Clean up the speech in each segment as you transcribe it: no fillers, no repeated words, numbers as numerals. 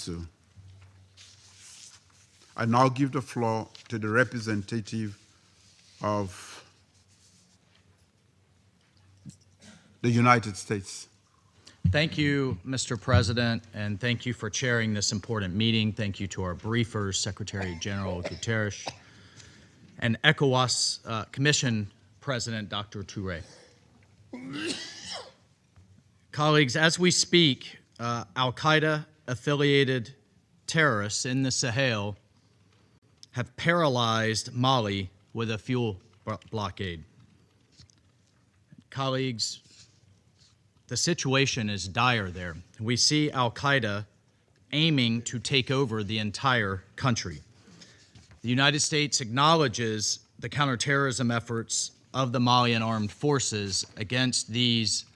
so. I now give the floor to the representative of the United States. Thank you, Mr. President, and thank you for chairing this important meeting. Thank you to our briefers, Secretary General Guterres, and ECOWAS Commission President Dr. Touré. Colleagues, as we speak, Al-Qaeda-affiliated terrorists in the Sahel have paralyzed Mali with a fuel blockade. Colleagues, the situation is dire there. We see Al-Qaeda aiming to take over the entire country. The United States acknowledges the counterterrorism efforts of the Malian armed forces against these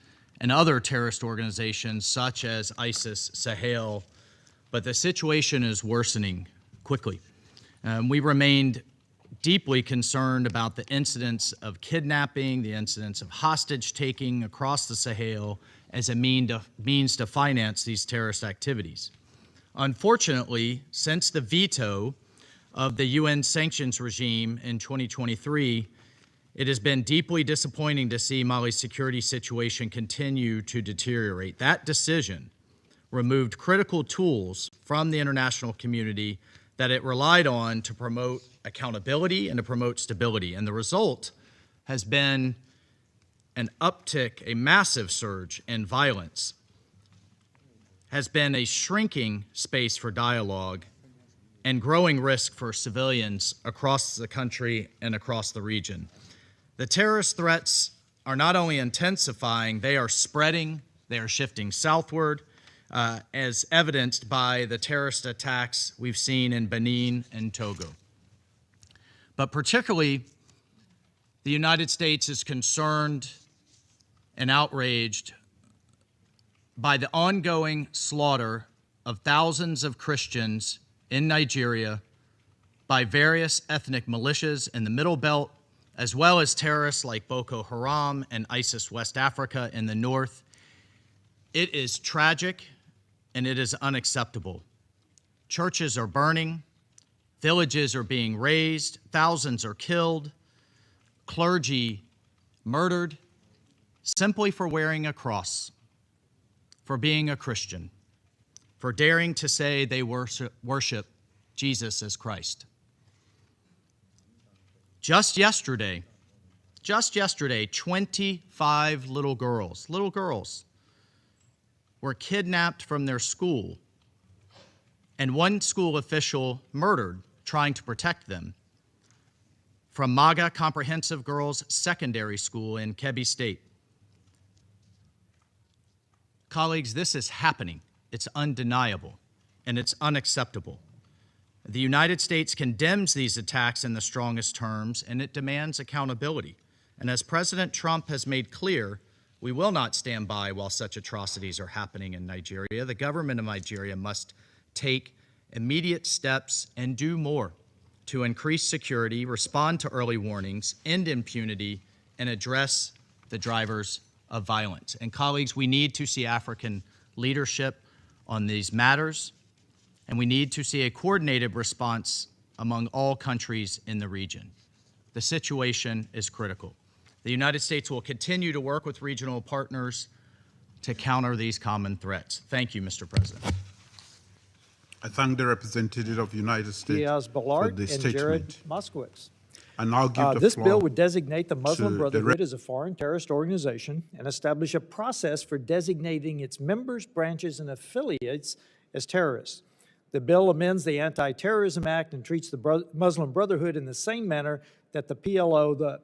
and other terrorist organizations such as ISIS, Sahel, but the situation is worsening quickly. We remained deeply concerned about the incidents of kidnapping, the incidents of hostage-taking across the Sahel as a means to finance these terrorist activities. Unfortunately, since the veto of the UN sanctions regime in 2023, it has been deeply disappointing to see Mali's security situation continue to deteriorate. That decision removed critical tools from the international community that it relied on to promote accountability and to promote stability. And the result has been an uptick, a massive surge in violence, has been a shrinking space for dialogue and growing risk for civilians across the country and across the region. The terrorist threats are not only intensifying, they are spreading, they are shifting southward, as evidenced by the terrorist attacks we've seen in Benin and Togo. But particularly, the United States is concerned and outraged by the ongoing slaughter of thousands of Christians in Nigeria by various ethnic militias in the Middle Belt, as well as terrorists like Boko Haram and ISIS West Africa in the north. It is tragic and it is unacceptable. Churches are burning, villages are being razed, thousands are killed, clergy murdered simply for wearing a cross, for being a Christian, for daring to say they worship Jesus as Christ. Just yesterday, 25 little girls were kidnapped from their school, and one school official murdered trying to protect them from MAGA Comprehensive Girls Secondary School in Kebbi State. Colleagues, this is happening. It's undeniable, and it's unacceptable. The United States condemns these attacks in the strongest terms, and it demands accountability. And as President Trump has made clear, we will not stand by while such atrocities are happening in Nigeria. The government of Nigeria must take immediate steps and do more to increase security, respond to early warnings, end impunity, and address the drivers of violence. And colleagues, we need to see African leadership on these matters, and we need to see a coordinated response among all countries in the region. The situation is critical. The United States will continue to work with regional partners to counter these common threats. Thank you, Mr. President. I thank the representative of the United States for this and statement. Jared Moskowitz. And I'll give the This floor bill would designate the to Muslim the Brotherhood as a foreign terrorist organization and establish a process for designating its members, branches, and affiliates as terrorists. The bill amends the Anti-Terrorism Act and treats the Muslim Brotherhood in the same manner that the PLO, the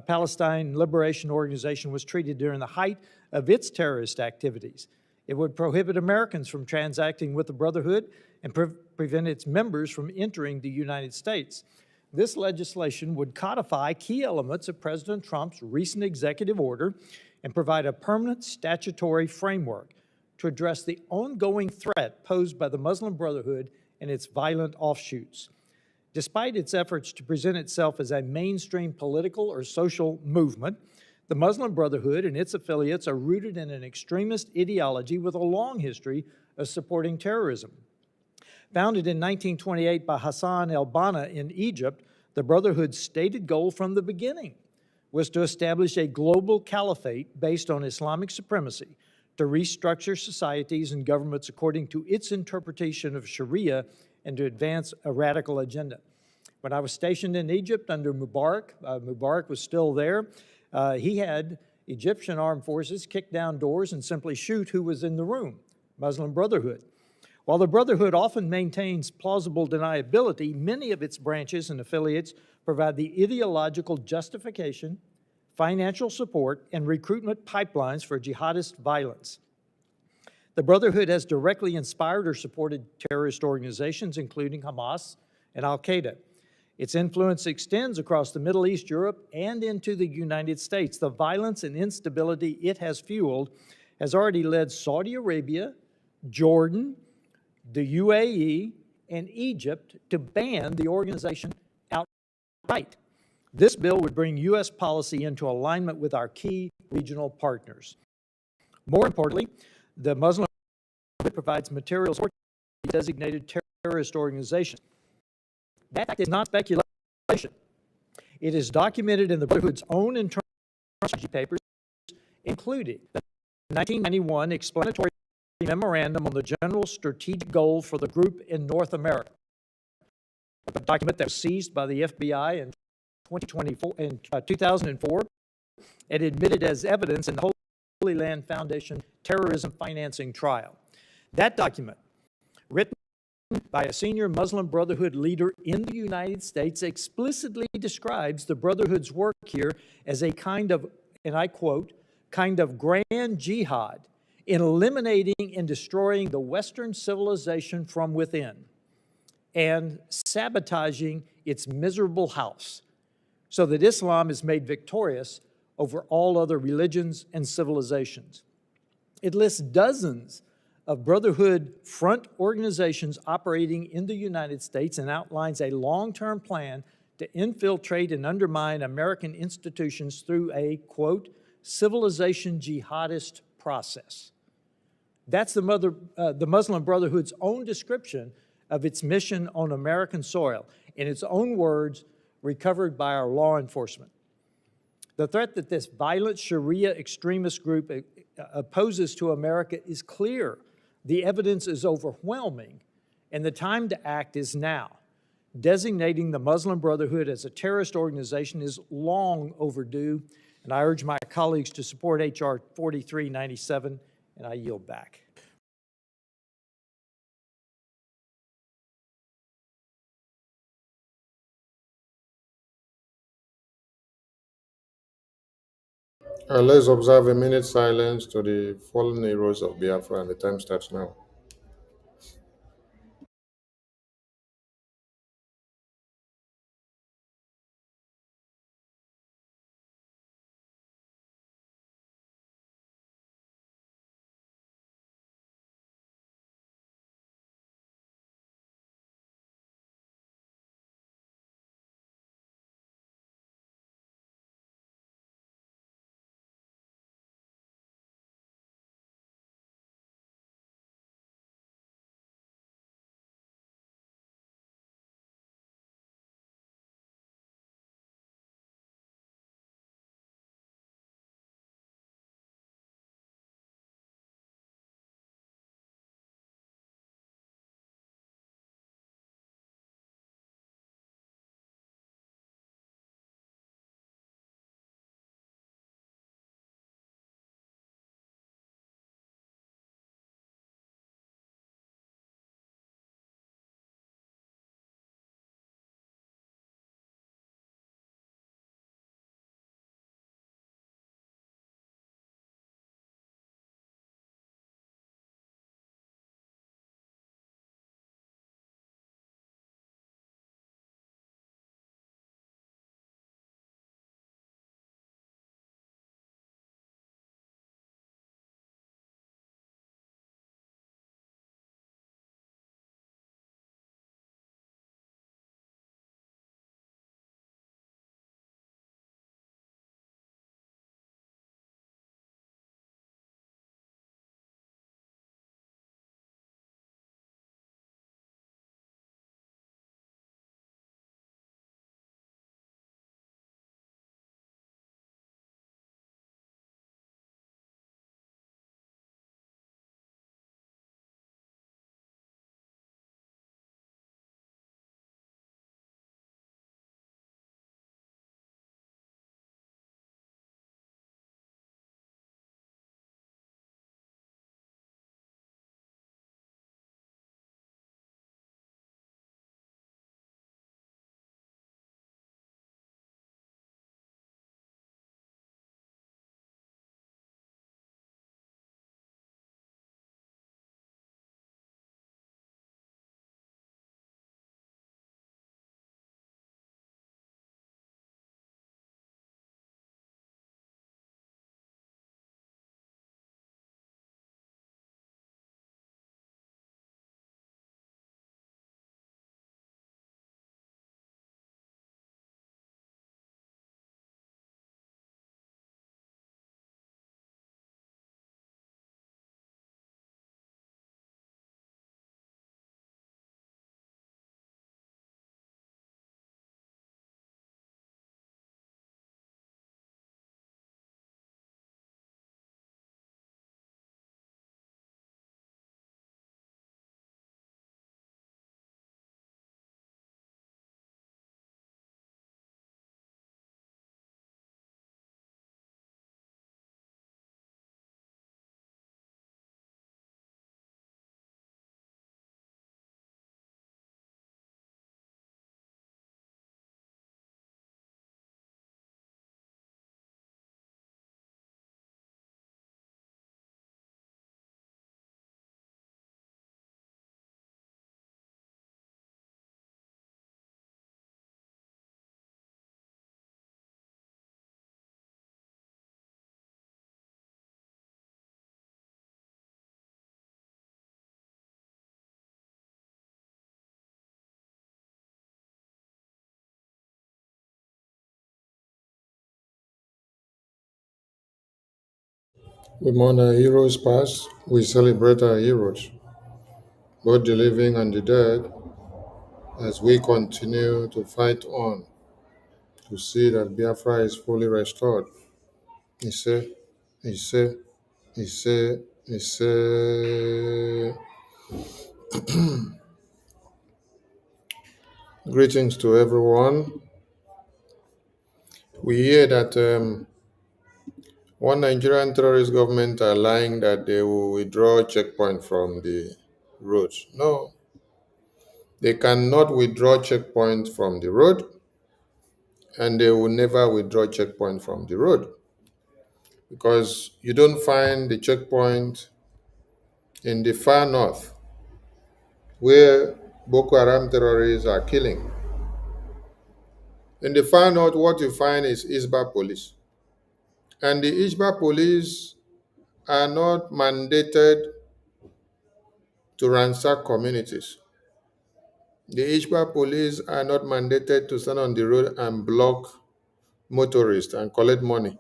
Palestine Liberation Organization, was treated during the height of its terrorist activities. It would prohibit Americans from transacting with the Brotherhood and prevent its members from entering the United States. This legislation would codify key elements of President Trump's recent executive order and provide a permanent statutory framework to address the ongoing threat posed by the Muslim Brotherhood and its violent offshoots. Despite its efforts to present itself as a mainstream political or social movement, the Muslim Brotherhood and its affiliates are rooted in an extremist ideology with a long history of supporting terrorism. Founded in 1928 by Hassan el-Banna in Egypt, the Brotherhood's stated goal from the beginning was to establish a global caliphate based on Islamic supremacy, to restructure societies and governments according to its interpretation of Sharia, and to advance a radical agenda. When I was stationed in Egypt under Mubarak, Mubarak was still there, he had Egyptian armed forces kick down doors and simply shoot who was in the room, Muslim Brotherhood. While the Brotherhood often maintains plausible deniability, many of its branches and affiliates provide the ideological justification, financial support, and recruitment pipelines for jihadist violence. The Brotherhood has directly inspired or supported terrorist organizations, including Hamas and al-Qaeda. Its influence extends across the Middle East, Europe, and into the United States. The violence and instability it has fueled has already led Saudi Arabia, Jordan, the UAE, and Egypt to ban the organization outright. This bill would bring U.S. policy into alignment with our key regional partners. More importantly, the Muslim Brotherhood provides materials for designated terrorist organizations. That fact is not speculation. It is documented in the Brotherhood's own internal strategy papers, including the 1991 explanatory memorandum on the general strategic goal for the group in North America, a document that was seized by the FBI in 2004 and admitted as evidence in the Holy Land Foundation terrorism financing trial. That document, written by a senior Muslim Brotherhood leader in the United States, explicitly describes the Brotherhood's work here as a kind of, and I quote, kind of grand jihad in eliminating and destroying the Western civilization from within and sabotaging its miserable house so that Islam is made victorious over all other religions and civilizations. It lists dozens of Brotherhood front organizations operating in the United States and outlines a long-term plan to infiltrate and undermine American institutions through a, quote, civilization jihadist process. That's the Muslim Brotherhood's own description of its mission on American soil, in its own words, recovered by our law enforcement. The threat that this violent Sharia extremist group opposes to America is clear. The evidence is overwhelming, and the time to act is now. Designating the Muslim Brotherhood as a terrorist organization is long overdue, and I urge my colleagues to support H.R. 4397, and I yield back. Let's observe a minute silence to the fallen heroes of Biafra, and the time starts now. We mourn our heroes past, we celebrate our heroes, both the living and the dead, as we continue to fight on to see that Biafra is fully restored. Ise, Ise, Ise, Ise. Greetings to everyone. We hear that one Nigerian terrorist government are lying that they will withdraw checkpoint from the roads. No, they cannot withdraw checkpoint from the road, and they will never withdraw checkpoint from the road because you don't find the checkpoint in the far north where Boko Haram terrorists are killing. In the far north, what you find is Hisbah police. And the Hisbah police are not mandated to ransack communities. The Hisbah police are not mandated to stand on the road and block motorists and collect money.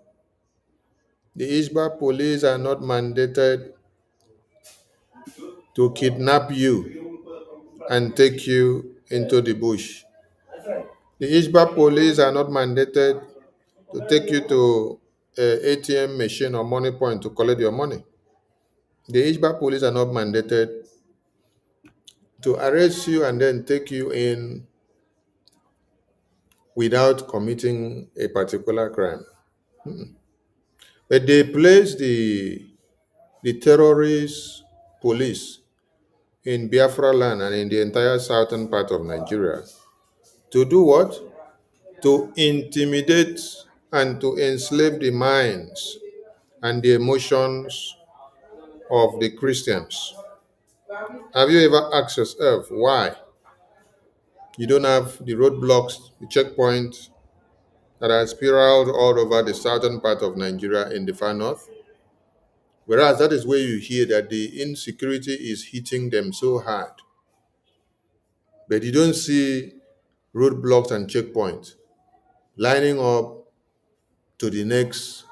The Hisbah police are not mandated to kidnap you and take you into the bush. The Hisbah police are not mandated to take you to a ATM machine or money point to collect your money. The Hisbah police are not mandated to arrest you and then take you in without committing a particular crime. But they place the terrorist police in Biafra land and in the entire southern part of Nigeria to do what? To intimidate and to enslave the minds and the emotions of the Christians. Have you ever asked yourself why you don't have the roadblocks, the checkpoints that are spiraled all over the southern part of Nigeria in the far north? Whereas that is where you hear that the insecurity is hitting them so hard. But you don't see roadblocks and checkpoints lining up to the next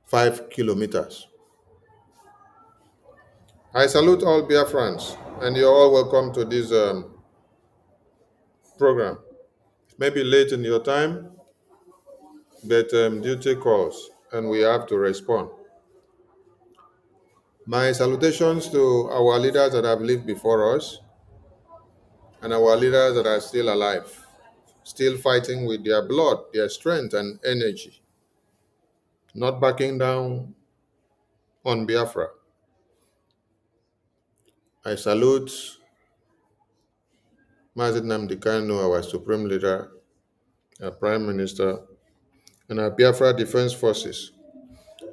5 kilometers. I salute all Biafrans, and you're all welcome to this program. Maybe late in your time, but duty calls, and we have to respond. My salutations to our leaders that have lived before us, and our leaders that are still alive, still fighting with their blood, their strength, and energy, not backing down on Biafra. I salute Mazi Nnamdi Kanu, our Supreme Leader, our Prime Minister, and our Biafra Defense Forces,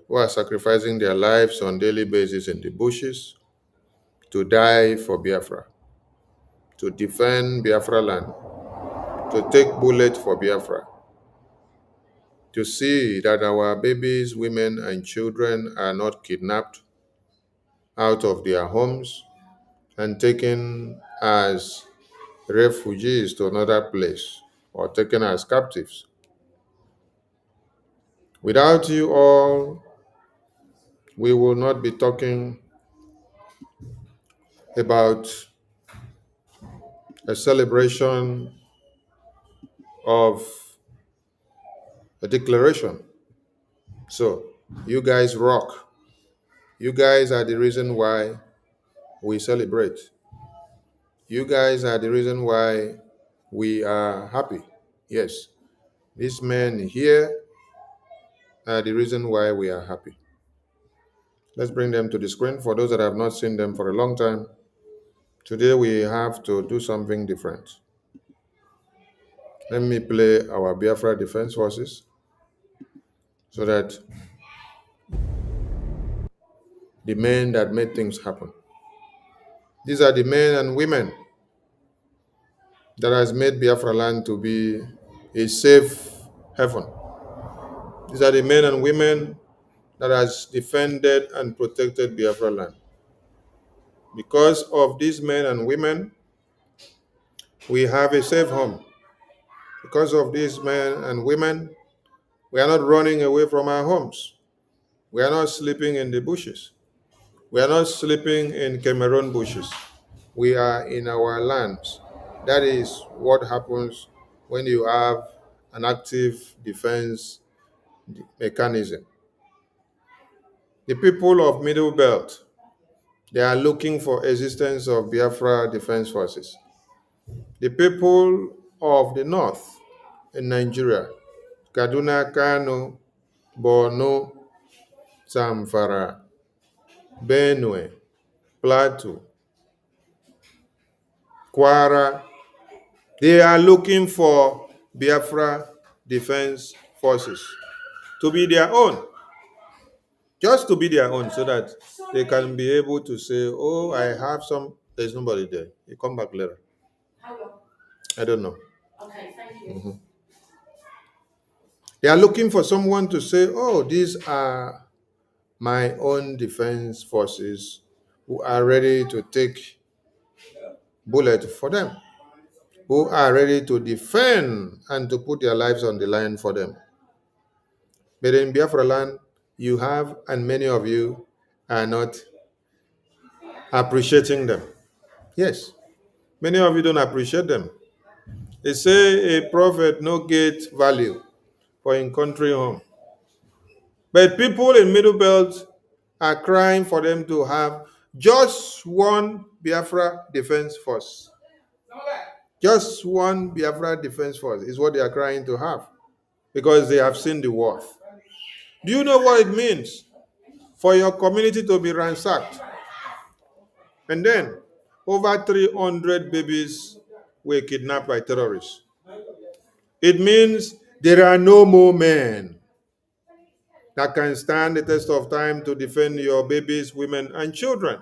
who are sacrificing their lives on a daily basis in the bushes to die for Biafra, to defend Biafra land, to take bullets for Biafra, to see that our babies, women, and children are not kidnapped out of their homes and taken as refugees to another place or taken as captives. Without you all, we will not be talking about a celebration of a declaration. So, you guys rock. You guys are the reason why we celebrate. You guys are the reason why we are happy. Yes, these men here are the reason why we are happy. Let's bring them to the screen. For those that have not seen them for a long time, today we have to do something different. Let me play our Biafra Defense Forces so that the men that made things happen. These are the men and women that has made Biafra land to be a safe haven. These are the men and women that has defended and protected Biafra land. Because of these men and women, we have a safe home. Because of these men and women, we are not running away from our homes. We are not sleeping in the bushes. We are not sleeping in Cameroon bushes. We are in our lands. That is what happens when you have an active defense mechanism. The people of Middle Belt, they are looking for existence of Biafra Defense Forces. The people of the North in Nigeria, Kaduna, Kano, Borno, Zamfara, Benue, Plateau, Kwara, they are looking for Biafra Defense Forces to be their own, just to be their own, so that they can be able to say, oh, I have some, there's nobody there. You come back later. I don't know. They are looking for someone to say, oh, these are my own defense forces who are ready to take bullet for them, who are ready to defend and to put their lives on the line for them. But in Biafra land, you have, and many of you are not appreciating them. Yes, many of you don't appreciate them. They say a prophet no get value for in country home. But people in Middle Belt are crying for them to have just one Biafra defense force. Just one Biafra defense force is what they are crying to have, because they have seen the worth. Do you know what it means for your community to be ransacked? And then over 300 babies were kidnapped by terrorists. It means there are no more men that can stand the test of time to defend your babies, women, and children.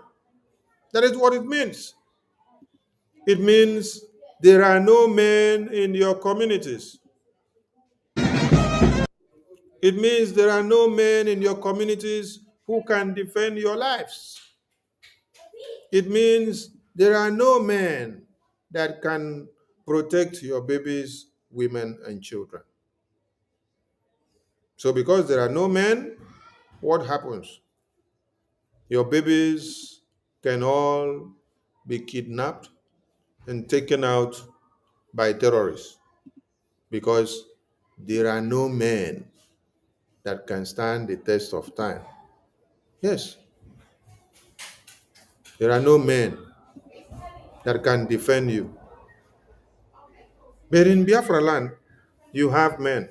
That is what it means. It means there are no men in your communities. It means there are no men in your communities who can defend your lives. It means there are no men that can protect your babies, women, and children. So because there are no men, what happens? Your babies can all be kidnapped and taken out by terrorists, because there are no men that can stand the test of time. Yes, there are no men that can defend you. But in Biafra land, you have men.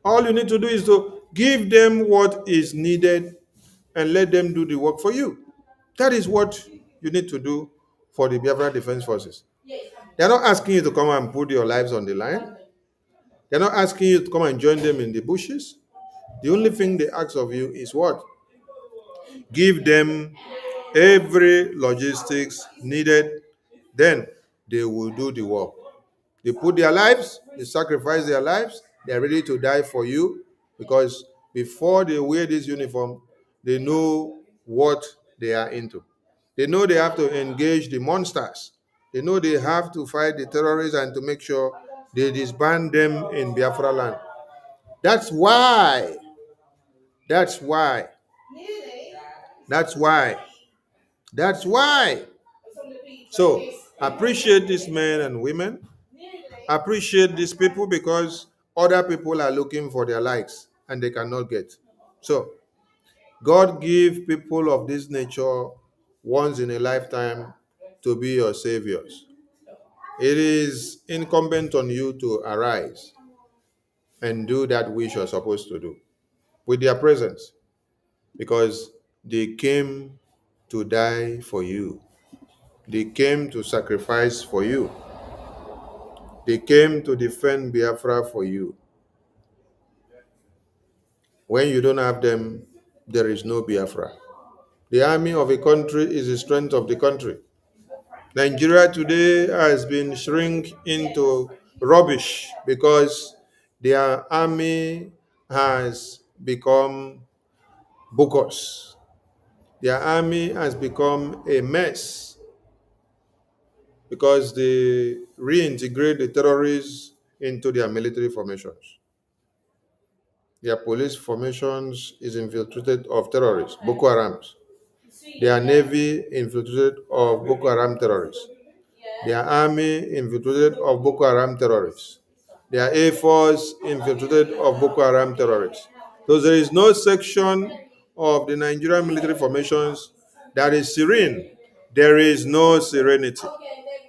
All you need to do is to give them what is needed and let them do the work for you. That is what you need to do for the Biafra Defense Forces. They're not asking you to come and put your lives on the line. They're not asking you to come and join them in the bushes. The only thing they ask of you is what? Give them every logistics needed, then they will do the work. They put their lives, they sacrifice their lives, they're ready to die for you, because before they wear this uniform, they know what they are into. They know they have to engage the monsters. They know they have to fight the terrorists and to make sure they disband them in Biafra land. That's why, that's why, that's why, that's why. So appreciate these men and women. Appreciate these people, because other people are looking for their likes and they cannot get. So God give people of this nature once in a lifetime to be your saviors. It is incumbent on you to arise and do that which you're supposed to do with their presence, because they came to die for you. They came to sacrifice for you. They came to defend Biafra for you. When you don't have them, there is no Biafra. The army of a country is the strength of the country. Nigeria today has been shrink into rubbish because their army has become bogus. Their army has become a mess because they reintegrate the terrorists into their military formations. Their police formations is infiltrated of terrorists, Boko Harams. Their navy infiltrated of Boko Haram terrorists. Their army infiltrated of Boko Haram terrorists. Their Air Force infiltrated of Boko Haram terrorists. So there is no section of the Nigerian military formations that is serene. There is no serenity.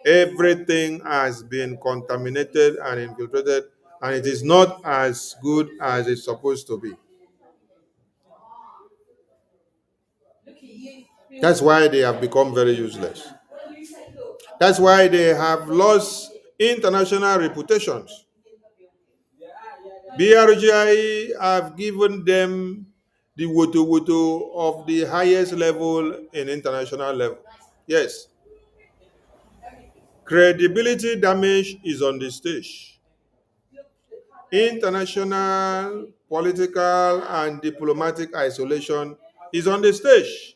Everything has been contaminated and infiltrated, and it is not as good as it's supposed to be. That's why they have become very useless. That's why they have lost international reputations. BRGI have given them the woto of the highest level in international level. Yes. Credibility damage is on the stage. International, political, and diplomatic isolation is on the stage.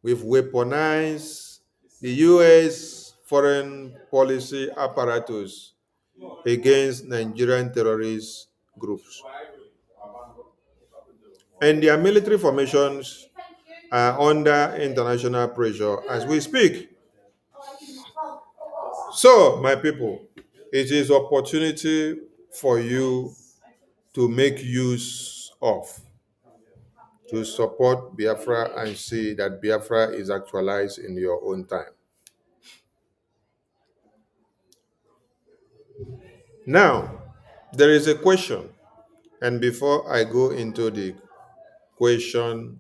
We've weaponized the U.S. foreign policy apparatus against Nigerian terrorist groups. And their military formations are under international pressure as we speak. So, my people, it is opportunity for you to make use of, to support Biafra and see that Biafra is actualized in your own time. Now, there is a question, and before I go into the question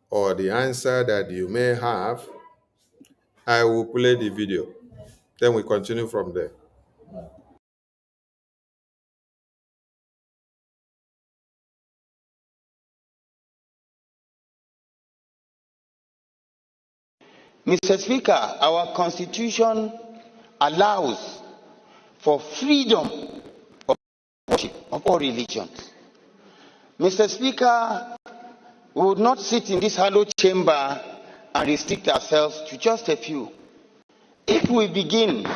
or the answer that you may have, I will play the video. Then we continue from there. Mr. Speaker, our Constitution allows for freedom of worship of all religions. Mr. Speaker, we would not sit in this hallowed chamber and restrict ourselves to just a few. If we begin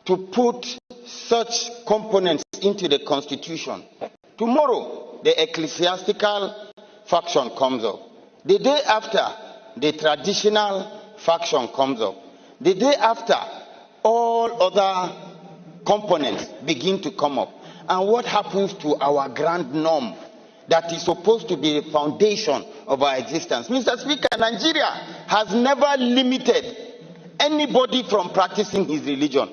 to put such components into the Constitution, tomorrow the ecclesiastical faction comes up. The day after, the traditional faction comes up. The day after, all other components begin to come up. And what happens to our grand norm that is supposed to be the foundation of our existence? Mr. Speaker, Nigeria has never limited anybody from practicing his religion.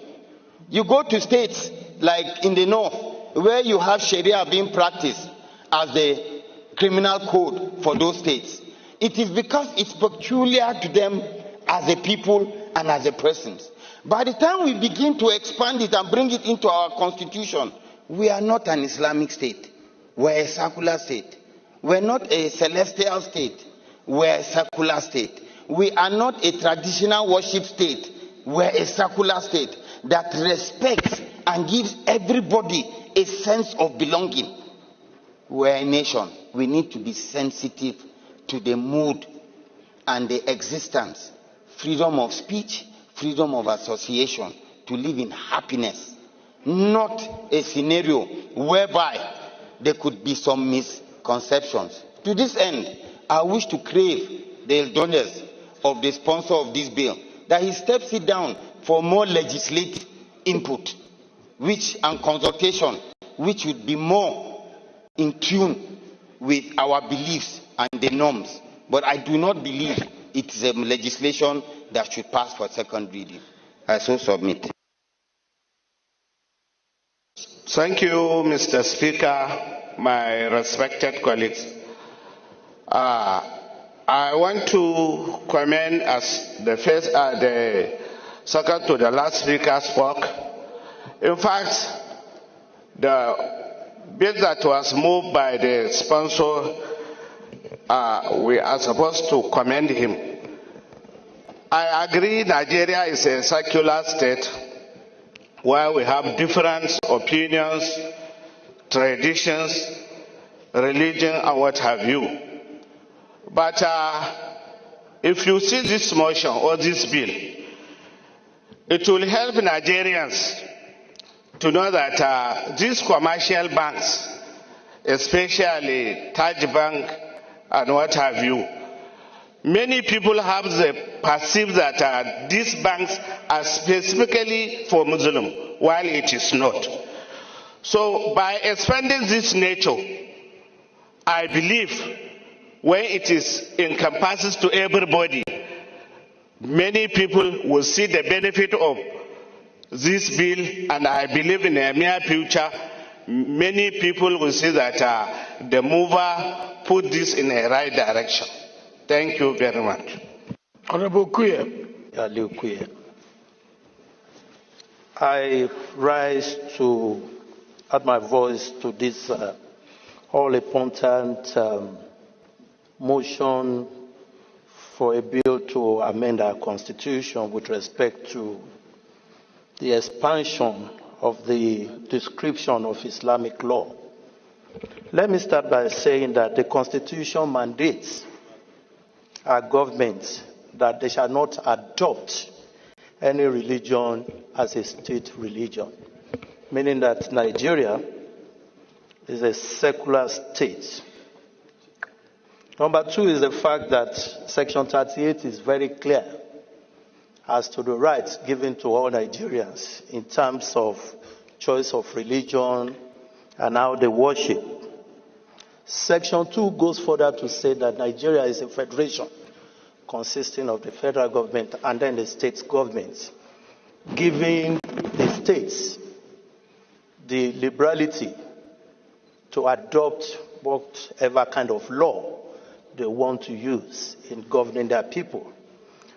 You go to states like in the north, where you have Sharia being practiced as the criminal code for those states. It is because it's peculiar to them as a people and as a persons. By the time we begin to expand it and bring it into our constitution, we are not an Islamic state. We're a secular state. We're not a celestial state. We're a secular state. We are not a traditional worship state. We're a secular state that respects and gives everybody a sense of belonging. We're a nation. We need to be sensitive to the mood and the existence, freedom of speech, freedom of association, to live in happiness, not a scenario whereby there could be some misconceptions. To this end, I wish to crave the indulgence of the sponsor of this bill that he steps it down for more legislative input, and consultation, which would be more in tune with our beliefs and the norms. But I do not believe it is a legislation that should pass for second reading. I so submit. Thank you, Mr. Speaker, my respected colleagues. I want to comment as the second to the last speaker spoke. In fact, the bill that was moved by the sponsor, we are supposed to commend him. I agree Nigeria is a secular state where we have different opinions, traditions, religion, and what have you. But if you see this motion or this bill, it will help Nigerians to know that these commercial banks, especially Taj Bank and what have you, many people have perceived that these banks are specifically for Muslims, while it is not. So by expanding this nature, I believe when it is encompasses to everybody, many people will see the benefit of this bill, and I believe in the near future, many people will see that the mover put this in a right direction. Thank you very much. Honorable Kuye. I rise to add my voice to this all-important motion for a bill to amend our constitution with respect to the expansion of the description of Islamic law. Let me start by saying that the constitution mandates our government that they shall not adopt any religion as a state religion, meaning that Nigeria is a secular state. Number two is the fact that Section 38 is very clear as to the rights given to all Nigerians in terms of choice of religion and how they worship. Section 2 goes further to say that Nigeria is a federation consisting of the federal government and then the state governments, giving the states the liberality to adopt whatever kind of law they want to use in governing their people.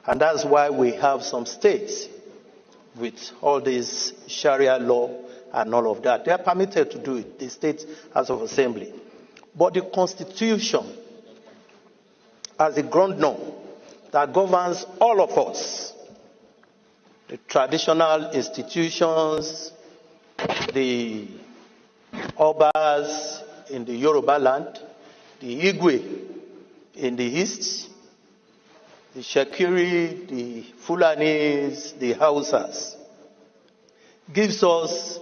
And that's why we have some states with all this Sharia law and all of that. They are permitted to do it, the State House of Assembly. But the Constitution, as a ground norm that governs all of us, the traditional institutions, the Obas in the Yoruba land, the Igwe in the East, the Shakiri, the Fulanis, the Hausas, gives us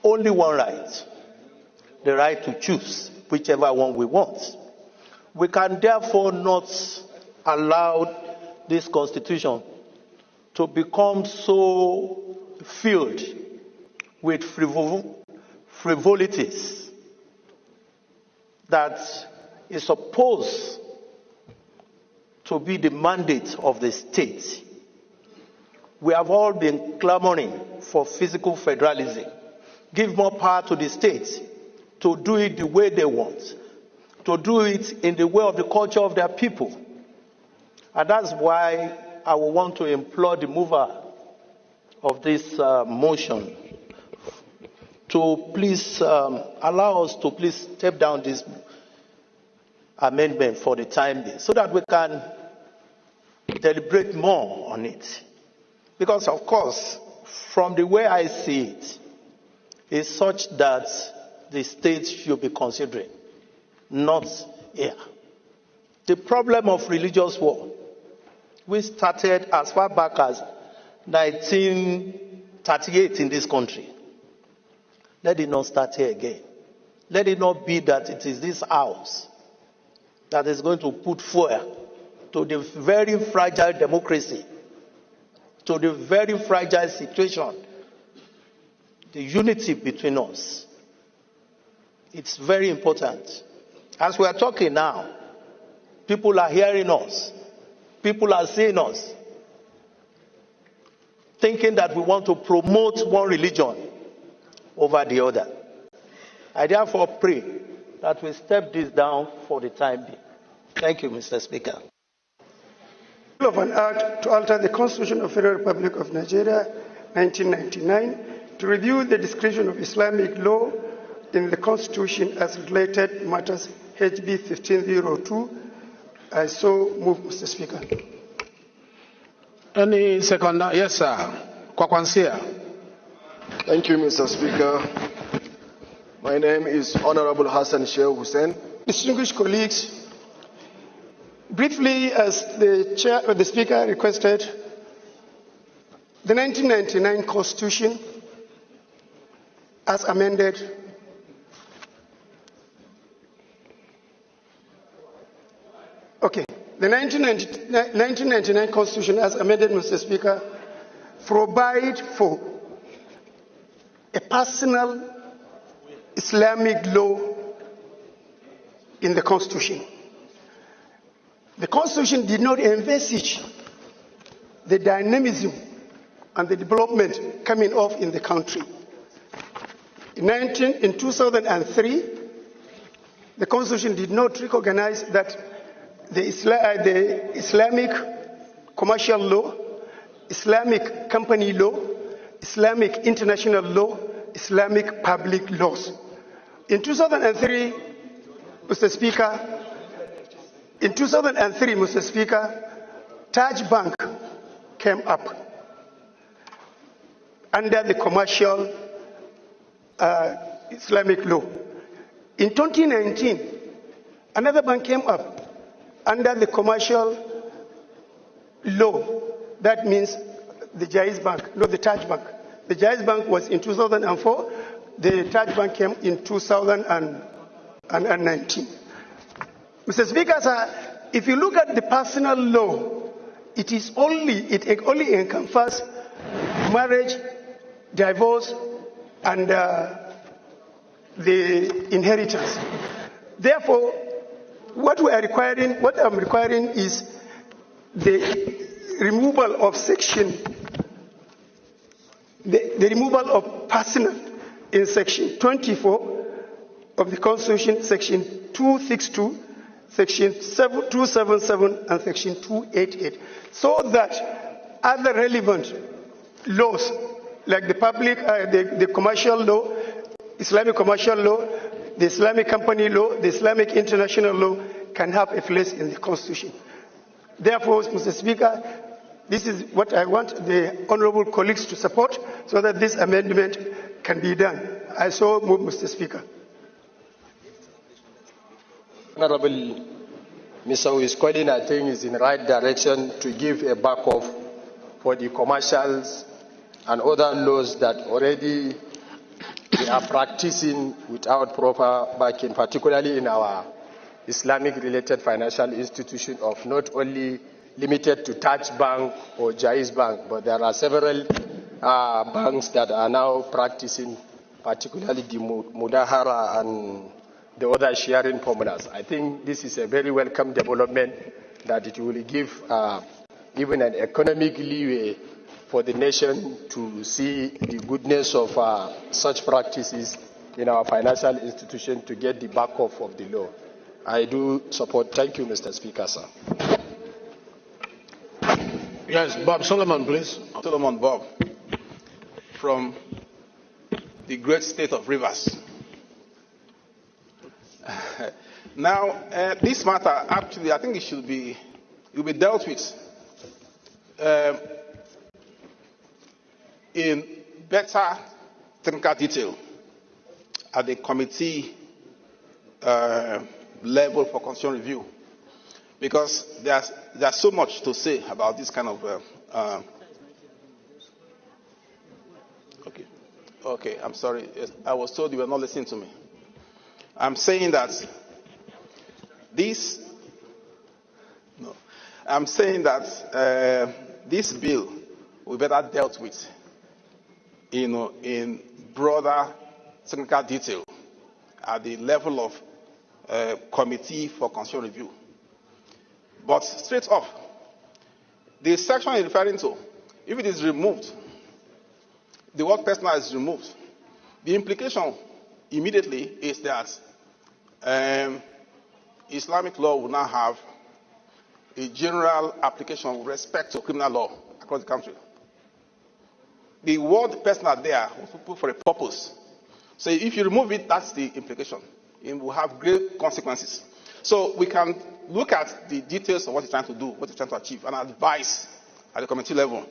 only one right, the right to choose whichever one we want. We can therefore not allow this constitution to become so filled with frivolities that is supposed to be the mandate of the state. We have all been clamoring for physical federalism. Give more power to the states to do it the way they want, to do it in the way of the culture of their people. And that's why I will want to implore the mover of this motion to please allow us to please step down this amendment for the time being so that we can deliberate more on it. Because, of course, from the way I see it, it's such that the states should be considering, not here. The problem of religious war, we started as far back as 1938 in this country. Let it not start here again. Let it not be that it is this house that is going to put fuel to the very fragile democracy, to the very fragile situation, the unity between us. It's very important. As we are talking now, people are hearing us. People are seeing us, thinking that we want to promote one religion over the other. I therefore pray that we step this down for the time being. Thank you, Mr. Speaker. Of an act to alter the Constitution of the Federal Republic of Nigeria, 1999, to review the description of Islamic law in the Constitution as related matters, HB 1502. I so move, Mr. Speaker. Any second? Yes, sir. Kwakwansia. Thank you, Mr. Speaker. My name is Honorable Hassan Sheikh Hussein. Distinguished colleagues, briefly, as the Speaker requested, the 1999 Constitution as amended. Okay. The 1999 Constitution, as amended, Mr. Speaker, provide for a personal Islamic law in the Constitution. The Constitution did not envisage the dynamism and the development coming off in the country. In 2003, the Constitution did not recognize that the Islamic commercial law, Islamic company law, Islamic international law, Islamic public laws. In 2003, Mr. Speaker, Taj Bank came up under the commercial Islamic law. In 2019, another bank came up under the commercial law. That means the Jaiz Bank, not the Taj Bank. The Jaiz Bank was in 2004. The Taj Bank came in 2019. Mr. Speaker, sir, if you look at the personal law, it only encompasses marriage, divorce, and the inheritance. Therefore, what I'm requiring is the removal of the removal of personal in section 24 of the Constitution, section 262, section 277, and section 288, so that other relevant laws like the the commercial law, Islamic commercial law, the Islamic company law, the Islamic international law can have a place in the Constitution. Therefore, Mr. Speaker, this is what I want the honorable colleagues to support so that this amendment can be done. I so move, Mr. Speaker. Honorable Mr. GENOC1DE, I think, is in the right direction to give a backup for the commercials and other laws that already they are practicing without proper backing, particularly in our Islamic-related financial institution of not only limited to Taj Bank or Jaiz Bank, but there are several banks that are now practicing, particularly the Mudahara and the other sharing formulas. I think this is a very welcome development that it will give even an economic leeway for the nation to see the goodness of such practices in our financial institution to get the backup of the law. I do support. Thank you, Mr. Speaker, sir. Yes, Bob Solomon, please. Solomon Bob, from the great state of Rivers. Now, this matter, actually, I think it will be dealt with in better technical detail at the committee level for constitutional review, because there's so much to say about this kind of okay, I'm sorry, I was told you were not listening to me. I'm saying that this bill will be better dealt with in broader technical detail at the level of committee for constitutional review. But straight off, the section you're referring to, if it is removed, the word personal is removed, the implication immediately is that Islamic law will now have a general application with respect to criminal law across the country. The word personal there was put for a purpose. So if you remove it, that's the implication. It will have great consequences. So we can look at the details of what you're trying to do, what you're trying to achieve, and advise at the committee level.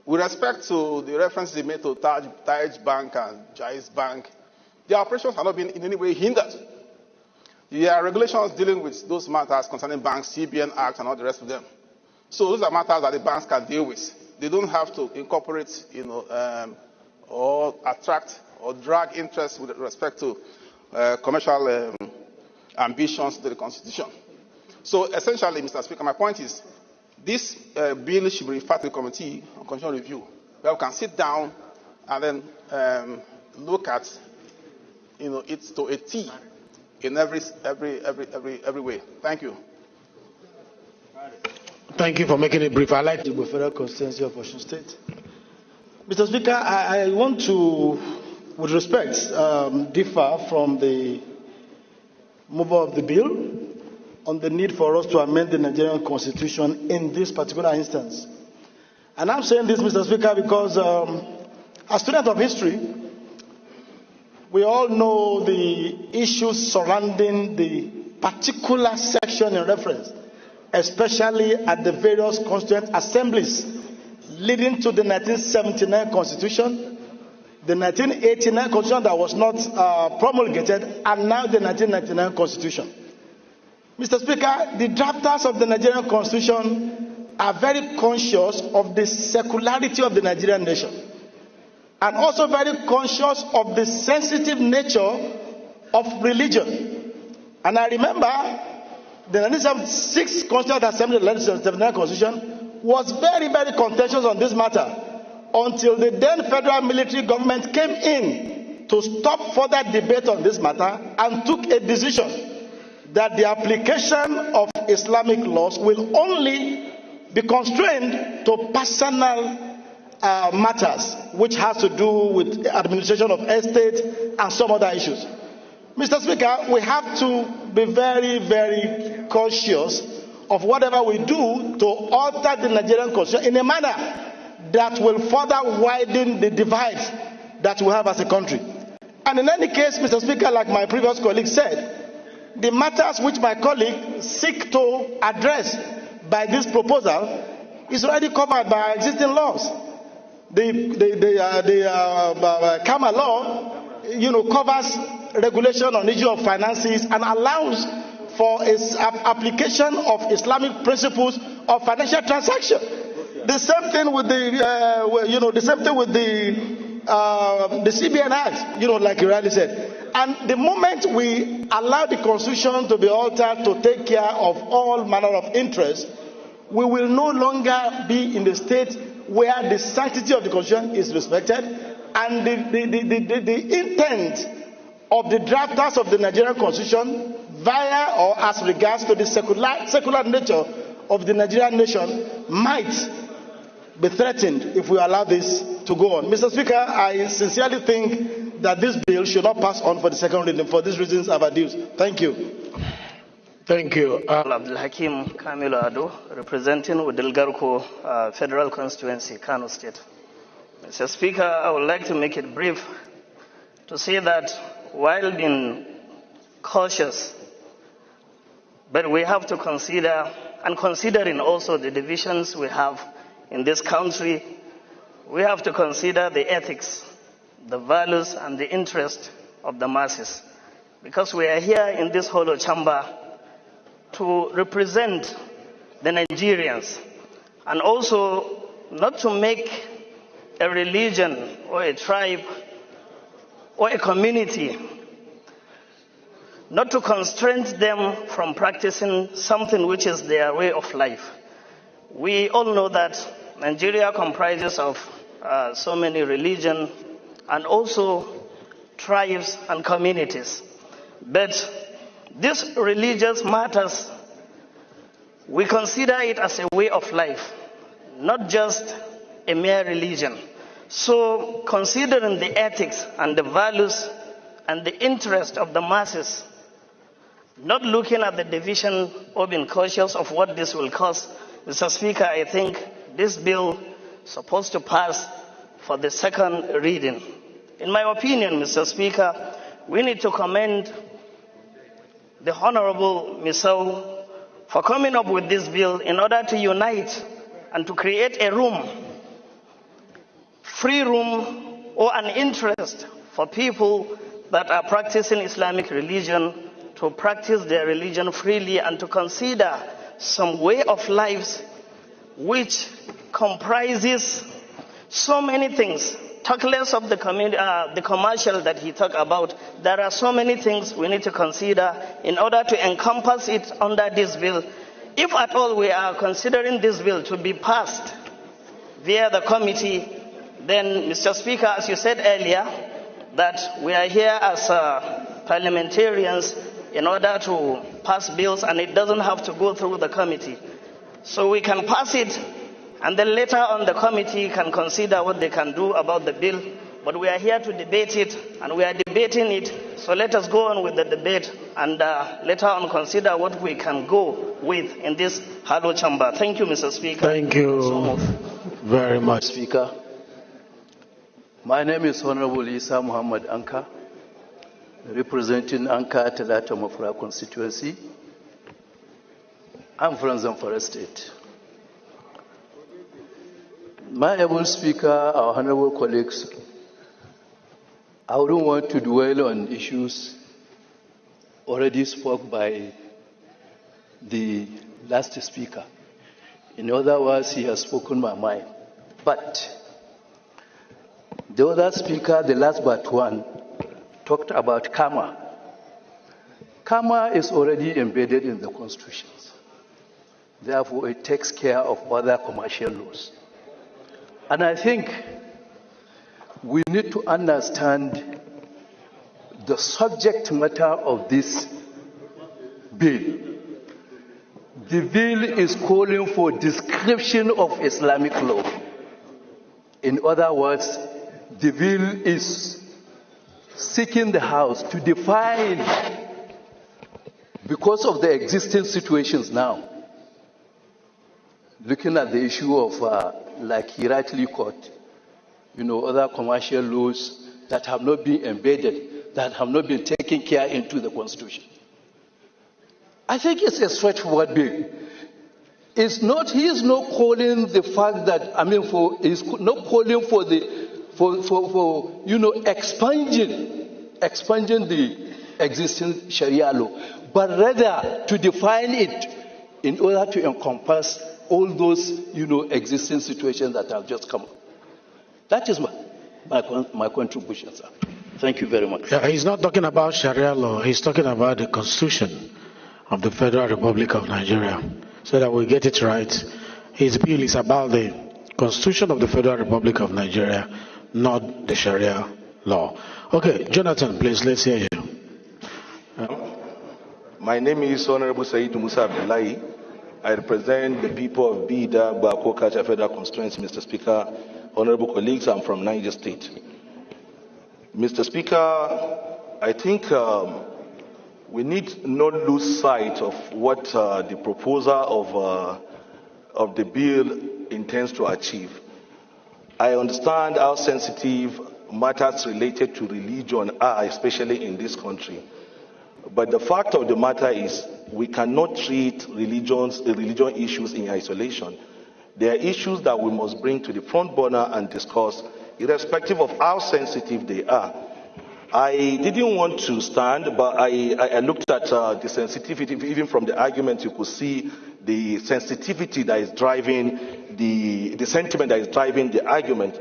With respect to the references made to Taj Bank and Jaiz Bank, their operations have not been in any way hindered. There are regulations dealing with those matters concerning banks, CBN Act, and all the rest of them. So those are matters that the banks can deal with. They don't have to incorporate, or attract or drag interest with respect to commercial ambitions to the Constitution. So essentially, Mr. Speaker, my point is this bill should be referred to the Committee on Constitutional Review, where we can sit down and then look at it to a T in every way. Thank you. Thank you for making it brief. I like the Federal Constituency of Osun State. Mr. Speaker, I want to, with respect, differ from the mover of the bill on the need for us to amend the Nigerian Constitution in this particular instance. And I'm saying this, Mr. Speaker, because as students of history, we all know the issues surrounding the particular section in reference, especially at the various constituent assemblies leading to the 1979 Constitution, the 1989 Constitution that was not promulgated, and now the 1999 Constitution. Mr. Speaker, the drafters of the Nigerian Constitution are very conscious of the secularity of the Nigerian nation, and also very conscious of the sensitive nature of religion. And I remember the 1976 Constituent Assembly, the 1979 Constitution, was very, very contentious on this matter until the then federal military government came in to stop further debate on this matter and took a decision that the application of Islamic laws will only be constrained to personal matters, which has to do with administration of estate and some other issues. Mr. Speaker, we have to be very, very cautious of whatever we do to alter the Nigerian Constitution in a manner that will further widen the divide that we have as a country. And in any case, Mr. Speaker, like my previous colleague said, the matters which my colleague seek to address by this proposal is already covered by existing laws. The Kama law, covers regulation on issue of finances and allows for application of Islamic principles of financial transaction. The same thing with the CBN Act, like you rightly said. And the moment we allow the Constitution to be altered to take care of all manner of interests, we will no longer be in the state where the sanctity of the Constitution is respected, and the intent of the drafters of the Nigerian Constitution via or as regards to the secular nature of the Nigerian nation might be threatened if we allow this to go on. Mr. Speaker, I sincerely think that this bill should not pass on for the second reading for these reasons I've adduced. Thank you. Thank you. Abdul Hakim Kamilu Ado, representing Udilgarko Federal Constituency, Kano State. Mr. Speaker, I would like to make it brief to say that while being cautious, but we have to consider, and considering also the divisions we have in this country, we have to consider the ethics, the values, and the interest of the masses. Because we are here in this hollow chamber to represent the Nigerians, and also not to make a religion or a tribe or a community, not to constrain them from practicing something which is their way of life. We all know that Nigeria comprises of so many religions and also tribes and communities. But these religious matters, we consider it as a way of life, not just a mere religion. So considering the ethics and the values and the interest of the masses, not looking at the division or being cautious of what this will cause, Mr. Speaker, I think this bill is supposed to pass for the second reading. In my opinion, Mr. Speaker, we need to commend the Honorable Misau for coming up with this bill in order to unite and to create a room, free room, or an interest for people that are practicing Islamic religion to practice their religion freely and to consider some way of life which comprises so many things talk less of the commercial that he talked about. There are so many things we need to consider in order to encompass it under this bill. If at all we are considering this bill to be passed via the committee, then, Mr. Speaker, as you said earlier, that we are here as parliamentarians in order to pass bills, and it doesn't have to go through the committee. So we can pass it, and then later on the committee can consider what they can do about the bill. But we are here to debate it, and we are debating it. So let us go on with the debate, and later on consider what we can go with in this hollow chamber. Thank you, Mr. Speaker. Thank you very much, Speaker. My name is Honorable Isa Muhammad Anka, representing Anka Telata Mafra constituency. I'm from Zamfara State. My able speaker, our honorable colleagues, I wouldn't want to dwell on issues already spoke by the last speaker. In other words, he has spoken my mind. But the other speaker, the last but one, talked about karma. Karma is already embedded in the constitutions. Therefore, it takes care of other commercial laws. And I think we need to understand the subject matter of this bill. The bill is calling for description of Islamic law. In other words, the bill is seeking the House to define, because of the existing situations now, looking at the issue of, like he rightly caught, other commercial laws that have not been embedded, that have not been taken care into the Constitution. I think it's a straightforward bill. He is not calling the fact that, he's not calling for expunging the existing Sharia law, but rather to define it in order to encompass all those, existing situations that have just come up. That is my contribution, sir. Thank you very much. Yeah, he's not talking about Sharia law. He's talking about the Constitution of the Federal Republic of Nigeria. So that we get it right, his bill is about the Constitution of the Federal Republic of Nigeria, not the Sharia law. Okay, Jonathan, please, let's hear you. My name is Honorable Said Musa Abdullahi. I represent the people of Bida, Bako, Kacha Federal Constituency, Mr. Speaker. Honorable colleagues, I'm from Niger State. Mr. Speaker, I think we need not lose sight of what the proposer of the bill intends to achieve. I understand how sensitive matters related to religion are, especially in this country. But the fact of the matter is we cannot treat religion issues in isolation. There are issues that we must bring to the front burner and discuss, irrespective of how sensitive they are. I didn't want to stand, but I looked at the sensitivity. Even from the argument, you could see the sensitivity that is driving the sentiment that is driving the argument.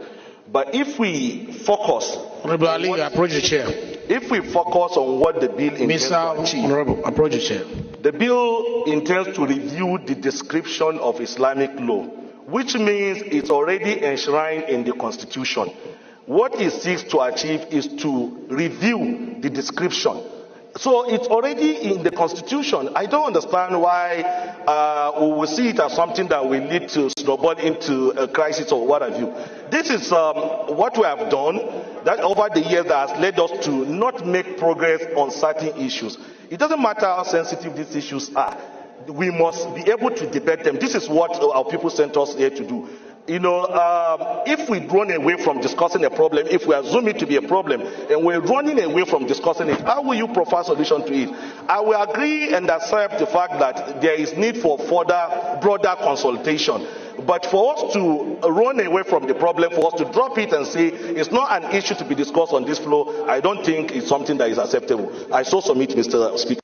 But if we focus, Honorable Ali, approach the chair. If we focus on what the bill intends to achieve, Honorable, approach the chair. The bill intends to review the description of Islamic law, which means it's already enshrined in the Constitution. What it seeks to achieve is to review the description. So it's already in the Constitution. I don't understand why we will see it as something that will lead to snowball into a crisis or what have you. This is what we have done that over the years that has led us to not make progress on certain issues. It doesn't matter how sensitive these issues are. We must be able to debate them. This is what our people sent us here to do. If we run away from discussing a problem, if we assume it to be a problem, and we're running away from discussing it, how will you provide a solution to it? I will agree and accept the fact that there is need for further, broader consultation. But for us to run away from the problem, for us to drop it and say it's not an issue to be discussed on this floor, I don't think it's something that is acceptable. I so submit, Mr. Speaker.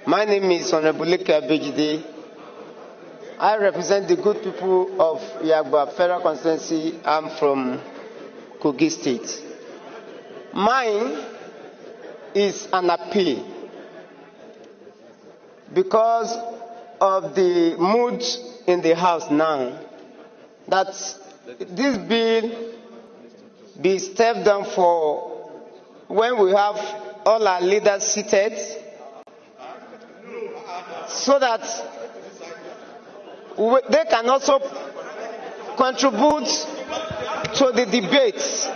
My name is Honorable GENOC1DE. I represent the good people of Yagba Federal Constituency. I'm from Kogi State. Mine is an appeal because of the mood in the House now, that this bill be stepped down for when we have all our leaders seated, so that they can also contribute to the debates.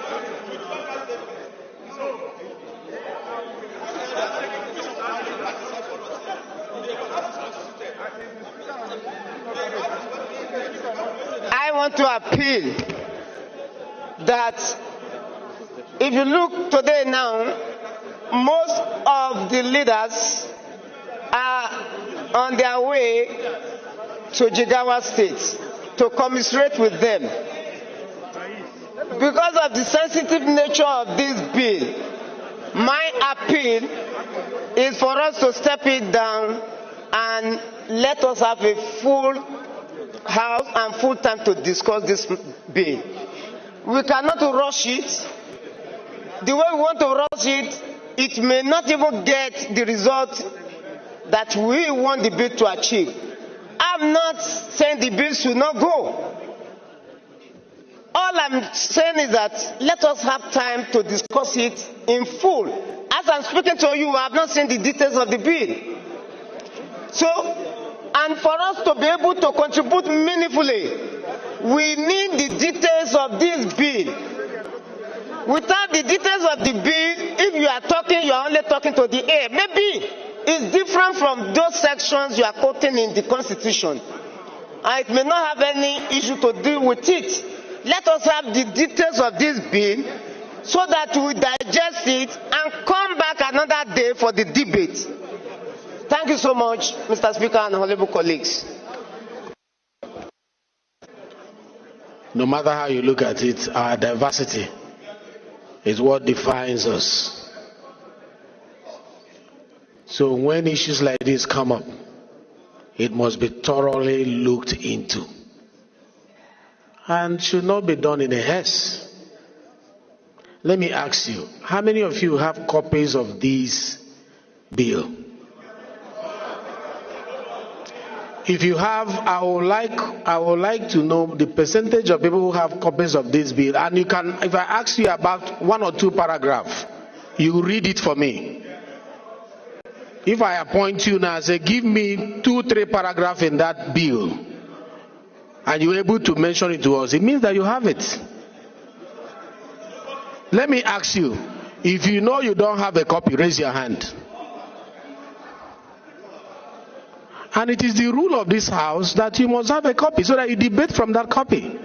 I want to appeal that if you look today now, most of the leaders are on their way to Jigawa State to commiserate with them. Because of the sensitive nature of this bill, my appeal is for us to step it down and let us have a full house and full time to discuss this bill. We cannot rush it. The way we want to rush it, it may not even get the result that we want the bill to achieve. I'm not saying the bill should not go. All I'm saying is that let us have time to discuss it in full. As I'm speaking to you, I have not seen the details of the bill. So, and for us to be able to contribute meaningfully, we need the details of this bill. Without the details of the bill, if you are talking, you are only talking to the air. Maybe it's different from those sections you are quoting in the Constitution. And it may not have any issue to deal with it. Let us have the details of this bill so that we digest it and come back another day for the debate. Thank you so much, Mr. Speaker and honorable colleagues. No matter how you look at it, our diversity is what defines us. So when issues like this come up, it must be thoroughly looked into and should not be done in a haste. Let me ask you, how many of you have copies of this bill? If you have, I would like to know the percentage of people who have copies of this bill. And you can, if I ask you about one or two paragraphs, you read it for me. If I appoint you now, say, give me 2-3 paragraphs in that bill, and you're able to mention it to us, it means that you have it. Let me ask you, if you know you don't have a copy, raise your hand. And it is the rule of this house that you must have a copy so that you debate from that copy.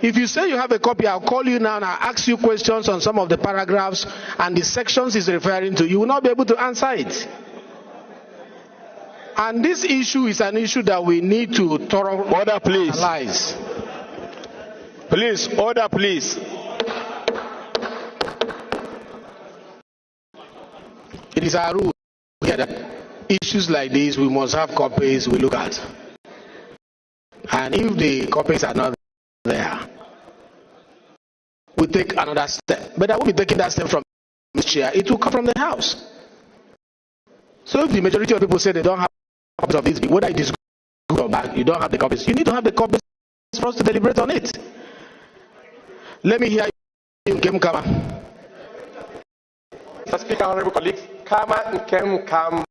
If you say you have a copy, I'll call you now and I'll ask you questions on some of the paragraphs and the sections it's referring to. You will not be able to answer it. And this issue is an issue that we need to thoroughly analyze. Please, order please. It is our rule that issues like this, we must have copies we look at. And if the copies are not there, we take another step. But I won't be taking that step from this chair. It will come from the House. So if the majority of people say they don't have copies of this, whether it is good or bad, you don't have the copies. You need to have the copies for us to deliberate on it. Let me hear you, Nkem Kama. Mr. Speaker, honorable colleagues, Kama Nkem Kama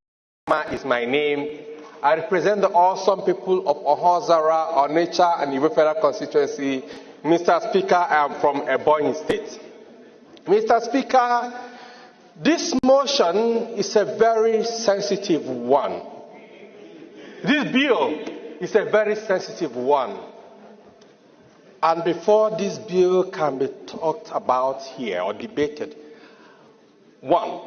is my name. I represent the awesome people of Ohozara, Onitsha, and Iwe Federal Constituency. Mr. Speaker, I am from Ebonyi State. Mr. Speaker, this motion is a very sensitive one. This bill is a very sensitive one. And before this bill can be talked about here or debated, one,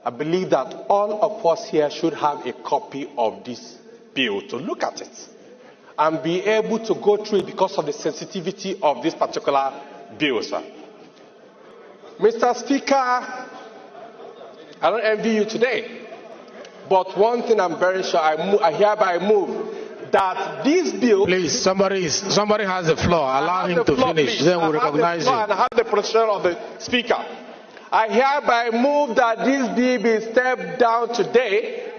I believe that all of us here should have a copy of this bill to look at it and be able to go through it because of the sensitivity of this particular bill, sir. Mr. Speaker, I don't envy you today But one thing I'm very sure, I hereby move that this bill... Please, somebody has the floor. Allow him to finish. Then we'll recognize you. And I have the position of the Speaker. I hereby move that this bill be stepped down today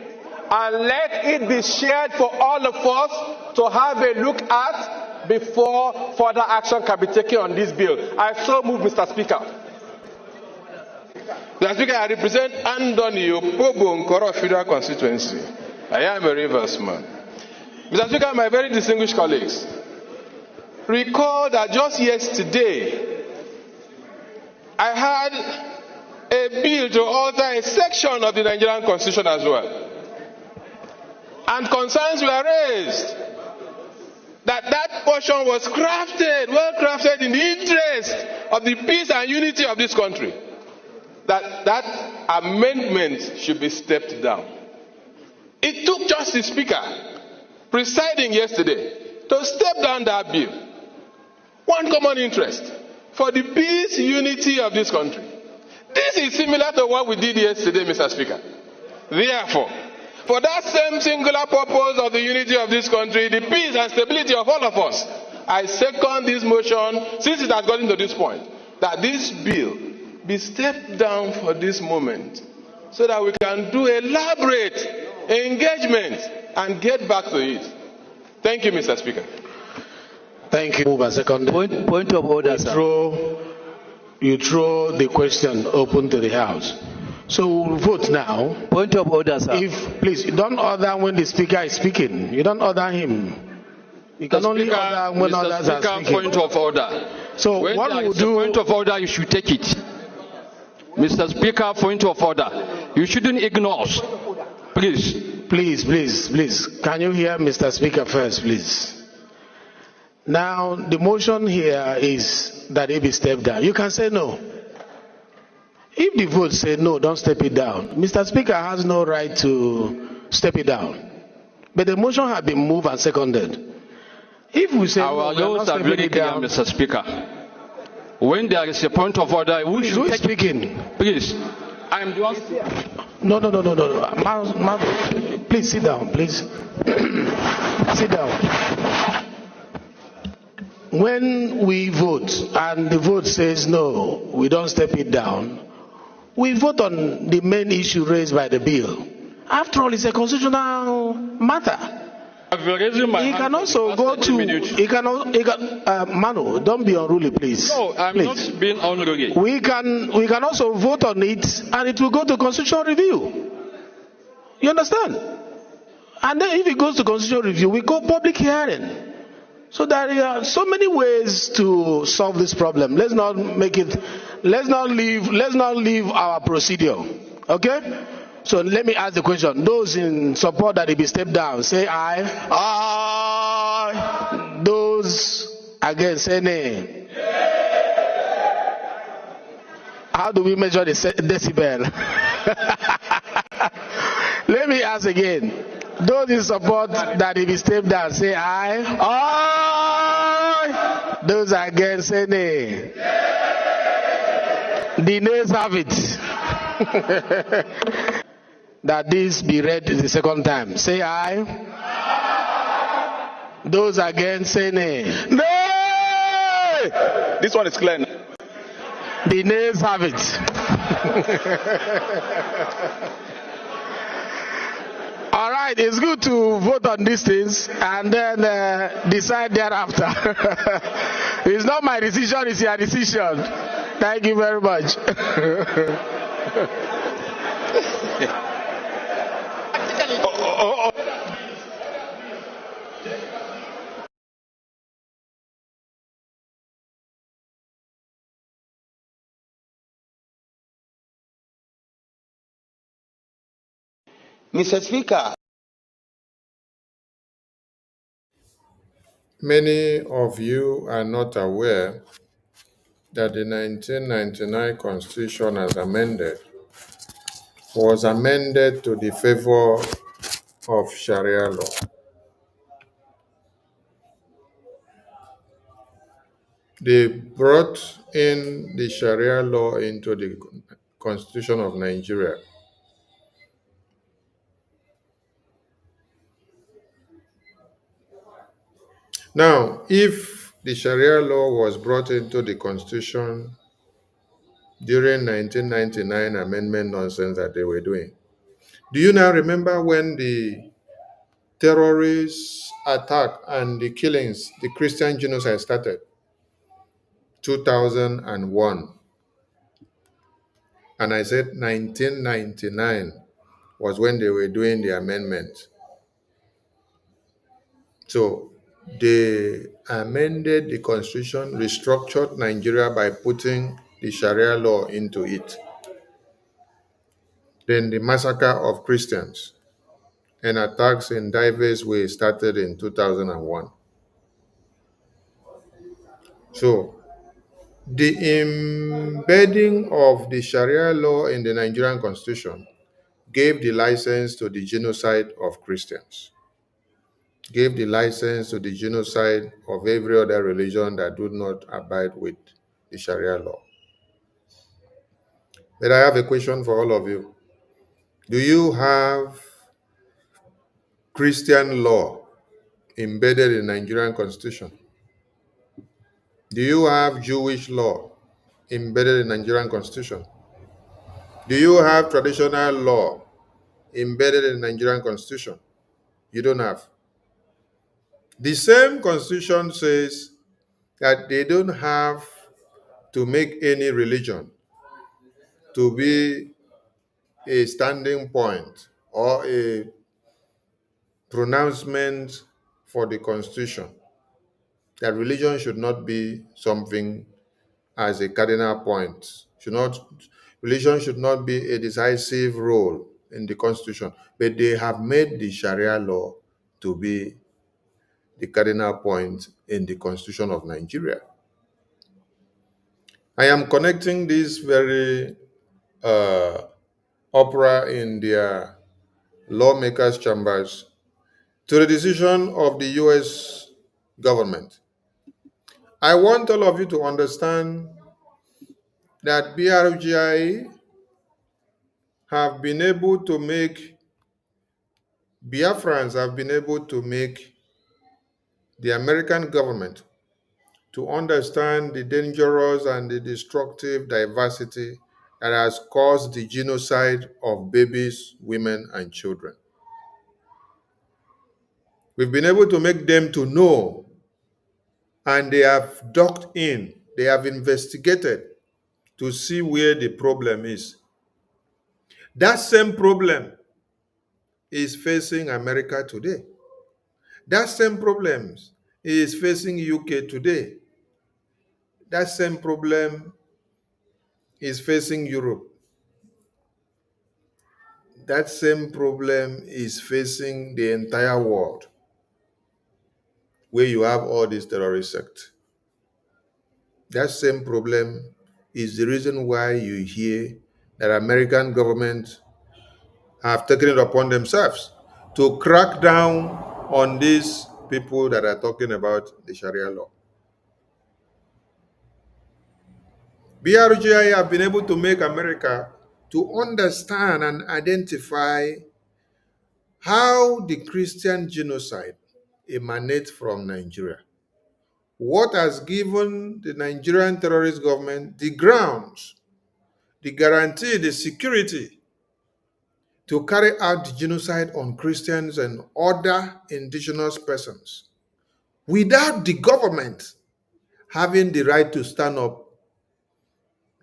and let it be shared for all of us to have a look at before further action can be taken on this bill. I so move, Mr. Speaker. Mr. Speaker, I represent Andoni Opobo Nkoro Federal Constituency. I am a Rivers man. Mr. Speaker, my very distinguished colleagues, recall that just yesterday I had a bill to alter a section of the Nigerian Constitution as well. And concerns were raised that portion was well crafted in the interest of the peace and unity of this country. That amendment should be stepped down. It took just the Speaker presiding yesterday to step down that bill. One common interest for the peace, unity of this country. This is similar to what we did yesterday, Mr. Speaker. Therefore, for that same singular purpose of the unity of this country, the peace and stability of all of us, I second this motion, since it has gotten to this point, that this bill be stepped down for this moment so that we can do elaborate engagement and get back to it. Thank you, Mr. Speaker. Thank you. Move a second. Point of order, sir. You throw the question open to the House. So we'll vote now. Point of order, sir. Please, you don't order when the Speaker is speaking. You don't order him. You can only order when others are speaking. Point of order. So when what we'll do... Point of order, you should take it. Mr. Speaker, point of order. You shouldn't ignore us. Please. Please. Can you hear Mr. Speaker first, please? Now, the motion here is that it be stepped down. You can say no. If the vote say no, don't step it down. Mr. Speaker has no right to step it down. But the motion has been moved and seconded. If we say our laws are very clear, Mr. Speaker. When there is a point of order, we should take speaking. Please. I am the one. No. Please sit down, please. Sit down. When we vote and the vote says no, we don't step it down, we vote on the main issue raised by the bill. After all, it's a constitutional matter. He can also go to. Manu, don't be unruly, please. No, I'm not being unruly. We can also vote on it, and it will go to constitutional review. You understand? And then if it goes to constitutional review, we go public hearing. So there are so many ways to solve this problem. Let's not leave our procedure. Okay? So let me ask the question. Those in support that it be stepped down, say aye. Aye. Those against, say nay. How do we measure the decibel? Let me ask again. Those in support that it be stepped down, say aye. Aye. Those against, say nay. The nays have it. That this be read the second time. Say aye. Aye. Those against, say nay. Nay! This one is clear. The nays have it. All right, it's good to vote on these things and then decide thereafter. It's not my decision, it's your decision. Thank you very much. Mr. Speaker. Many of you are not aware that the 1999 Constitution, as amended, was amended to the favor of Sharia law. They brought in the Sharia law into the Constitution of Nigeria Now, if the Sharia law was brought into the Constitution during 1999 amendment nonsense that they were doing, do you now remember when the terrorist attack and the killings, the Christian genocide started? 2001. And I said 1999 was when they were doing the amendment. So they amended the constitution, restructured Nigeria by putting the Sharia law into it. Then the massacre of Christians and attacks in diverse ways started in 2001. So the embedding of the Sharia law in the Nigerian constitution gave the license to the genocide of Christians, gave the license to the genocide of every other religion that do not abide with the Sharia law. But I have a question for all of you. Do you have Christian law embedded in the Nigerian constitution? Do you have Jewish law embedded in the Nigerian constitution? Do you have traditional law embedded in the Nigerian constitution? You don't have. The same constitution says that they don't have to make any religion to be a standing point or a pronouncement for the constitution, that religion should not be something as a cardinal point. Religion should not be a decisive role in the constitution, but they have made the Sharia law to be the cardinal point in the constitution of Nigeria. I am connecting this very opera in their lawmakers' chambers to the decision of the US government. I want all of you to understand that BRGI have been able to make, Biafrans have been able to make the American government to understand the dangerous and the destructive diversity that has caused the genocide of babies, women, and children. We've been able to make them to know, and they have dug in, they have investigated to see where the problem is. That same problem is facing America today. That same problem is facing UK today. That same problem is facing Europe. That same problem is facing the entire world, where you have all these terrorist sects. That same problem is the reason why you hear that American government have taken it upon themselves to crack down on these people that are talking about the Sharia law. BRGI have been able to make America to understand and identify how the Christian genocide emanates from Nigeria. What has given the Nigerian terrorist government the grounds, the guarantee, the security to carry out the genocide on Christians and other indigenous persons without the government having the right to stand up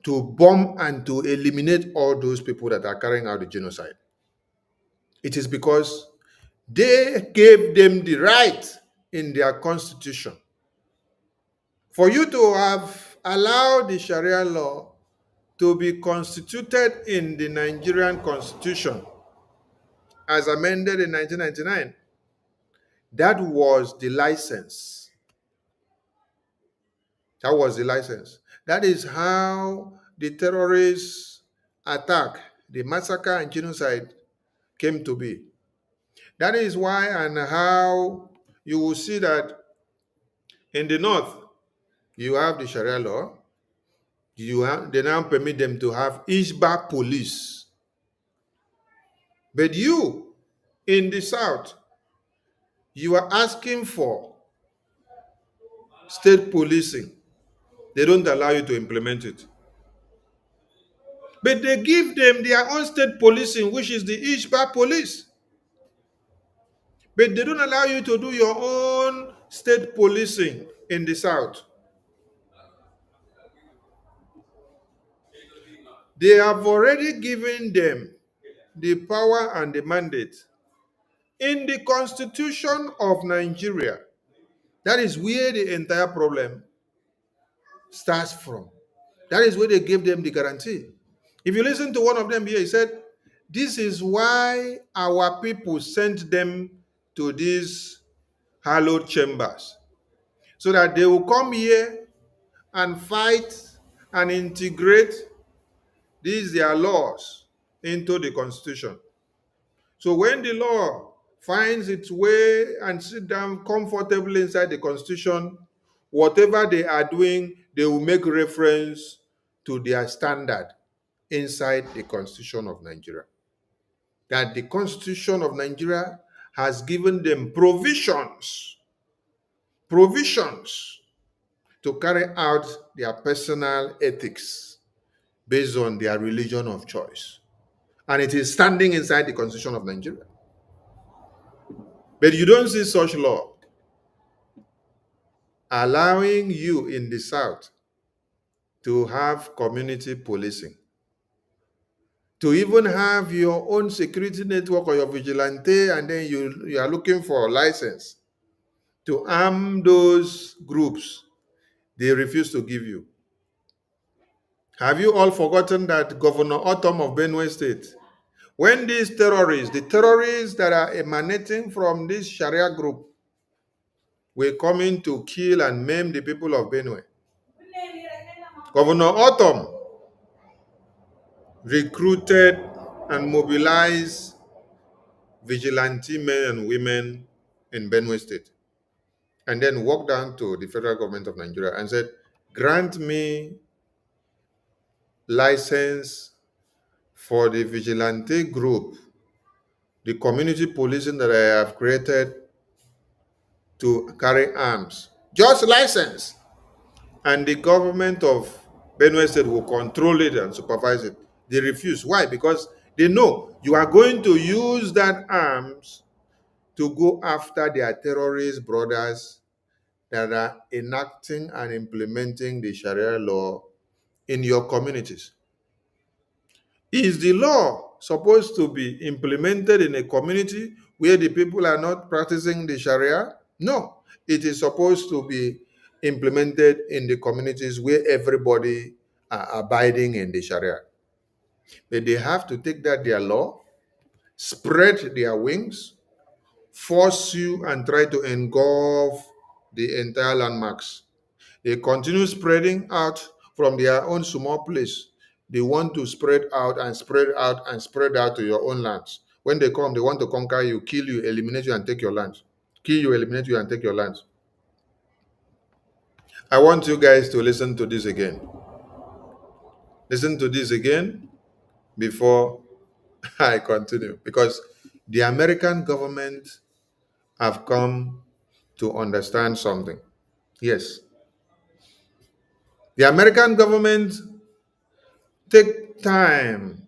to bomb and to eliminate all those people that are carrying out the genocide. It is because they gave them the right in their constitution. For you to have allowed the Sharia law to be constituted in the Nigerian constitution as amended in 1999, that was the license. That was the license. That is how the terrorist attack, the massacre and genocide came to be. That is why and how you will see that in the north, you have the Sharia law. They now permit them to have Hisbah police. But you, in the south, you are asking for state policing. They don't allow you to implement it. But they give them their own state policing, which is the Hisbah police. But they don't allow you to do your own state policing in the South. They have already given them the power and the mandate in the Constitution of Nigeria. That is where the entire problem starts from. That is where they gave them the guarantee. If you listen to one of them here, he said, this is why our people sent them to these hallowed chambers, so that they will come here and fight and integrate these their laws into the Constitution. So when the law finds its way and sit down comfortably inside the Constitution, whatever they are doing, they will make reference to their standard inside the Constitution of Nigeria. That the Constitution of Nigeria has given them provisions to carry out their personal ethics based on their religion of choice. And it is standing inside the Constitution of Nigeria. But you don't see such law allowing you in the South to have community policing, to even have your own security network or your vigilante, and then you are looking for a license to arm those groups. They refuse to give you. Have you all forgotten that Governor Autumn of Benue State, when these terrorists, the terrorists that are emanating from this Sharia group, were coming to kill and maim the people of Benue, Governor Autumn recruited and mobilized vigilante men and women in Benue State, and then walked down to the federal government of Nigeria and said, grant me license for the vigilante group, the community policing that I have created, to carry arms. Just license. And the government of Benue State will control it and supervise it. They refuse. Why? Because they know you are going to use that arms to go after their terrorist brothers that are enacting and implementing the Sharia law in your communities. Is the law supposed to be implemented in a community where the people are not practicing the Sharia? No. It is supposed to be implemented in the communities where everybody are abiding in the Sharia. But they have to take that their law, spread their wings, force you and try to engulf the entire landmarks. They continue spreading out from their own small place. They want to spread out and spread out and spread out to your own lands. When they come, they want to conquer you, kill you, eliminate you, and take your lands. Kill you, eliminate you, and take your lands. I want you guys to listen to this again. Listen to this again before I continue, because the American government have come to understand something. Yes. The American government take time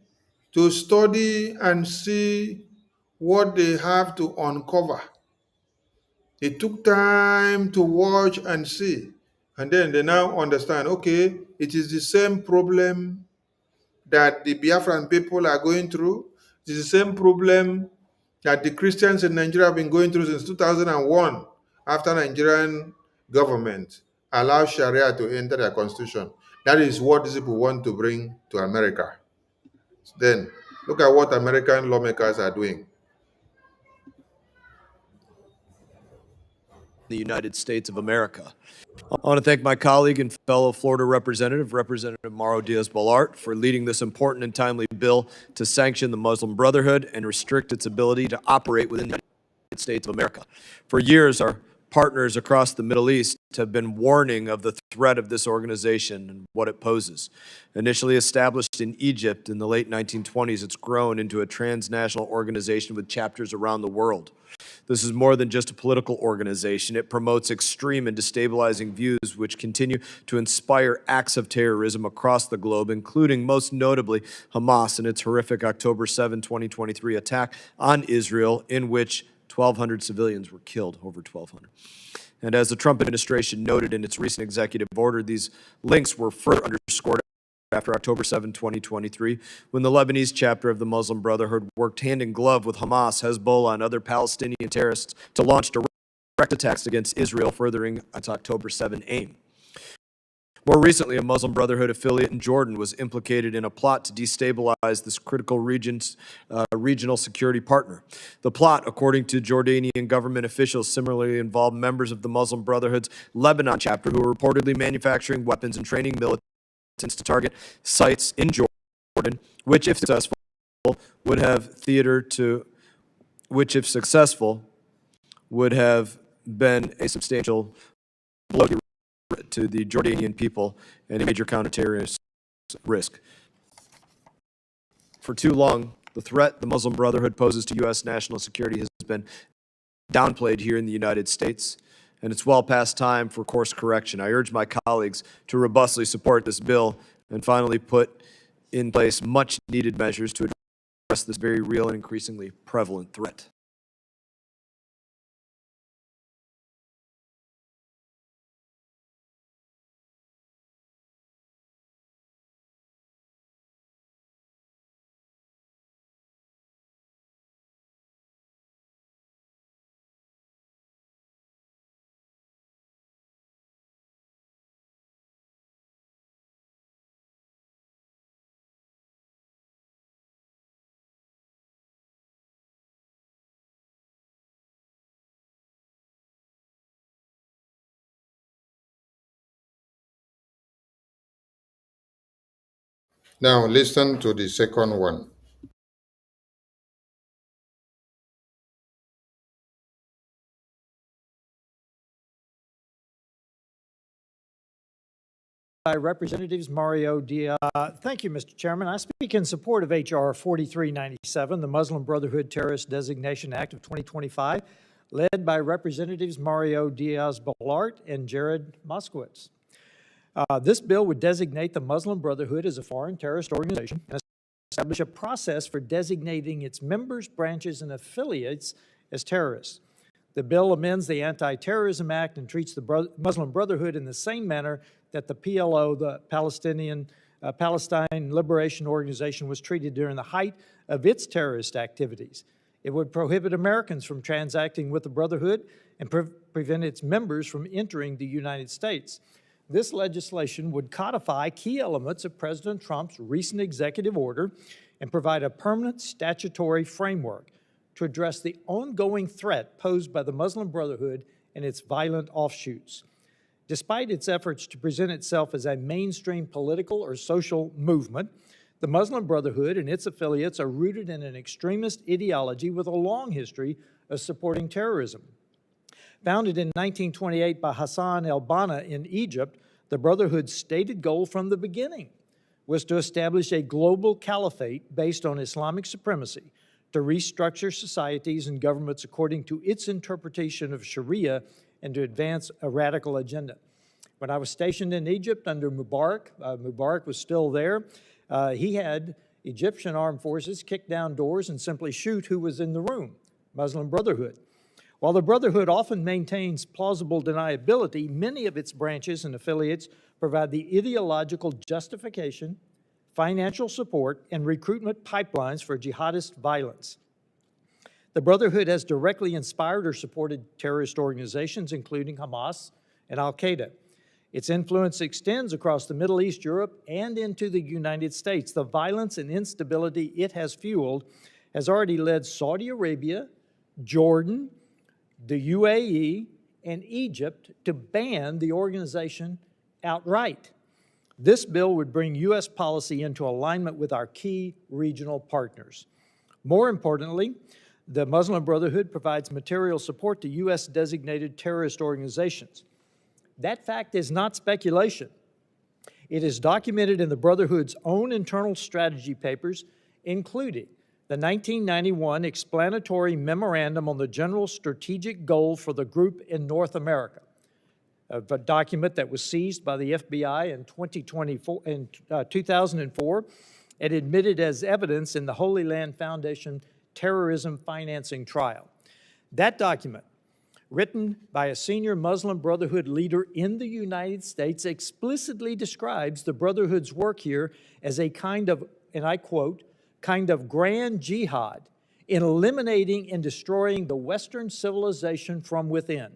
to study and see what they have to uncover. It took time to watch and see. And then they now understand, okay, it is the same problem that the Biafran people are going through. It is the same problem that the Christians in Nigeria have been going through since 2001, after Nigerian government allowed Sharia to enter their constitution. That is what these people want to bring to America. Then, look at what American lawmakers are doing. The United States of America. I want to thank my colleague and fellow Florida Representative, Representative Mauro Diaz-Balart, for leading this important and timely bill to sanction the Muslim Brotherhood and restrict its ability to operate within the United States of America. For years, our partners across the Middle East have been warning of the threat of this organization and what it poses. Initially established in Egypt in the late 1920s, it's grown into a transnational organization with chapters around the world. This is more than just a political organization. It promotes extreme and destabilizing views which continue to inspire acts of terrorism across the globe, including most notably Hamas and its horrific October 7, 2023 attack on Israel, in which 1,200 civilians were killed, over 1,200. And as the Trump administration noted in its recent executive order, these links were further underscored after October 7, 2023, when the Lebanese chapter of the Muslim Brotherhood worked hand in glove with Hamas, Hezbollah, and other Palestinian terrorists to launch direct attacks against Israel, furthering its October 7 aim. More recently, a Muslim Brotherhood affiliate in Jordan was implicated in a plot to destabilize this critical regional security partner. The plot, according to Jordanian government officials, similarly involved members of the Muslim Brotherhood's Lebanon chapter who were reportedly manufacturing weapons and training militants to target sites in Jordan, which, if successful, would have been a substantial blow to the Jordanian people and a major counterterrorist risk. For too long, the threat the Muslim Brotherhood poses to U.S. national security has been downplayed here in the United States, and it's well past time for course correction. I urge my colleagues to robustly support this bill and finally put in place much-needed measures to address this very real and increasingly prevalent threat. Now listen to the second one. By Representatives Mario Diaz. Thank you, Mr. Chairman. I speak in support of H.R. 4397, the Muslim Brotherhood Terrorist Designation Act of 2025, led by Representatives Mario Diaz-Balart and Jared Moskowitz. This bill would designate the Muslim Brotherhood as a foreign terrorist organization and establish a process for designating its members, branches, and affiliates as terrorists. The bill amends the Anti-Terrorism Act and treats the Muslim Brotherhood in the same manner that the PLO, the Palestine Liberation Organization, was treated during the height of its terrorist activities. It would prohibit Americans from transacting with the Brotherhood and prevent its members from entering the United States. This legislation would codify key elements of President Trump's recent executive order and provide a permanent statutory framework to address the ongoing threat posed by the Muslim Brotherhood and its violent offshoots. Despite its efforts to present itself as a mainstream political or social movement, the Muslim Brotherhood and its affiliates are rooted in an extremist ideology with a long history of supporting terrorism. Founded in 1928 by Hassan el-Banna in Egypt, the Brotherhood's stated goal from the beginning was to establish a global caliphate based on Islamic supremacy, to restructure societies and governments according to its interpretation of Sharia and to advance a radical agenda. When I was stationed in Egypt under Mubarak, Mubarak was still there, he had Egyptian armed forces kick down doors and simply shoot who was in the room, Muslim Brotherhood. While the Brotherhood often maintains plausible deniability, many of its branches and affiliates provide the ideological justification, financial support, and recruitment pipelines for jihadist violence. The Brotherhood has directly inspired or supported terrorist organizations, including Hamas and al-Qaeda. Its influence extends across the Middle East, Europe, and into the United States. The violence and instability it has fueled has already led Saudi Arabia, Jordan, the UAE, and Egypt to ban the organization outright. This bill would bring U.S. policy into alignment with our key regional partners. More importantly, the Muslim Brotherhood provides material support to U.S. designated terrorist organizations. That fact is not speculation. It is documented in the Brotherhood's own internal strategy papers, including the 1991 Explanatory Memorandum on the General Strategic Goal for the Group in North America, a document that was seized by the FBI in 2004 and admitted as evidence in the Holy Land Foundation terrorism financing trial. That document, written by a senior Muslim Brotherhood leader in the United States, explicitly describes the Brotherhood's work here as a kind of, and I quote, kind of grand jihad in eliminating and destroying the Western civilization from within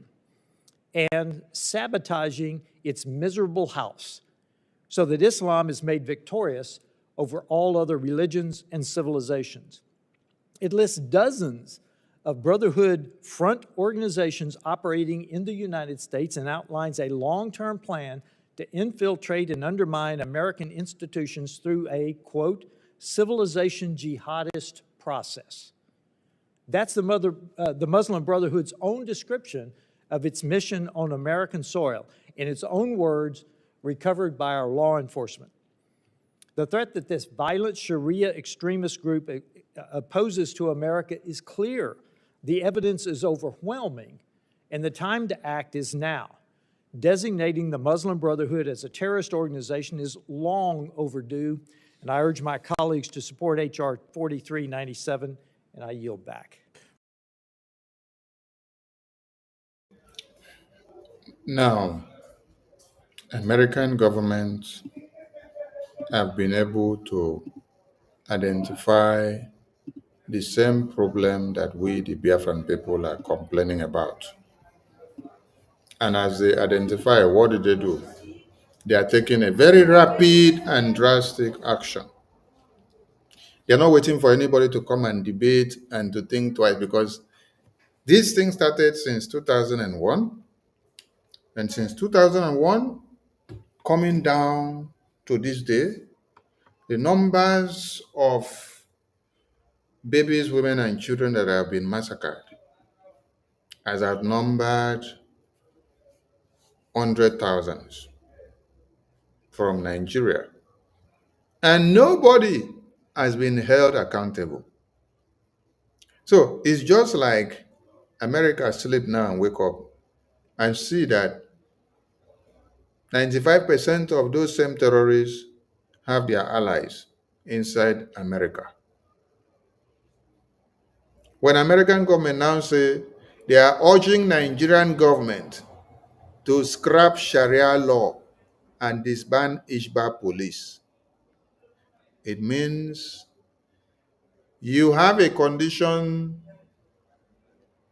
and sabotaging its miserable house so that Islam is made victorious over all other religions and civilizations. It lists dozens of Brotherhood front organizations operating in the United States and outlines a long-term plan to infiltrate and undermine American institutions through a, quote, civilization jihadist process. That's the Muslim Brotherhood's own description of its mission on American soil, in its own words, recovered by our law enforcement. The threat that this violent Sharia extremist group opposes to America is clear. The evidence is overwhelming, and the time to act is now. Designating the Muslim Brotherhood as a terrorist organization is long overdue, and I urge my colleagues to support H.R. 4397, and I yield back. Now, American governments have been able to identify the same problem that we, the Biafran people, are complaining about. And as they identify, what do? They are taking a very rapid and drastic action. They're not waiting for anybody to come and debate and to think twice, because this thing started since 2001. And since 2001, coming down to this day, the numbers of babies, women, and children that have been massacred has outnumbered 100,000 from Nigeria. And nobody has been held accountable. So it's just like America sleep now and wake up and see that 95% of those same terrorists have their allies inside America. When American government now say they are urging Nigerian government to scrap Sharia law and disband Hisbah police, it means you have a condition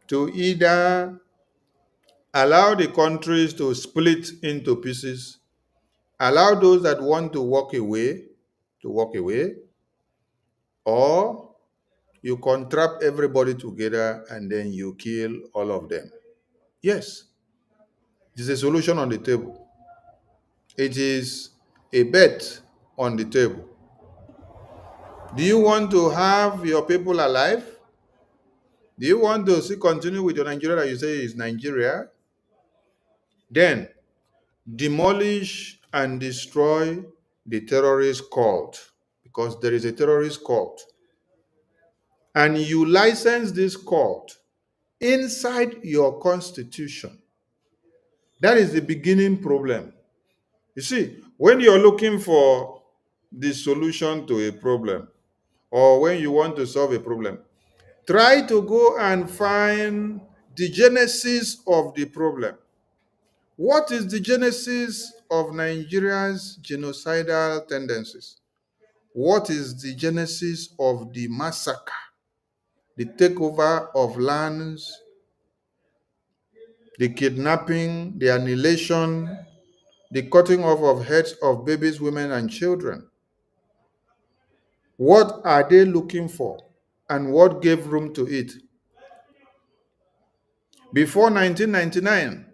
to either allow the countries to split into pieces, allow those that want to walk away, or you contract everybody together and then you kill all of them. Yes, there's a solution on the table. It is a bet on the table. Do you want to have your people alive? Do you want to see continue with your Nigeria that you say is Nigeria? Then demolish and destroy the terrorist cult, because there is a terrorist cult. And you license this cult inside your constitution. That is the beginning problem. You see, when you're looking for the solution to a problem, or when you want to solve a problem, try to go and find the genesis of the problem. What is the genesis of Nigeria's genocidal tendencies? What is the genesis of the massacre, the takeover of lands, the kidnapping, the annihilation, the cutting off of heads of babies, women, and children? What are they looking for, and what gave room to it? Before 1999,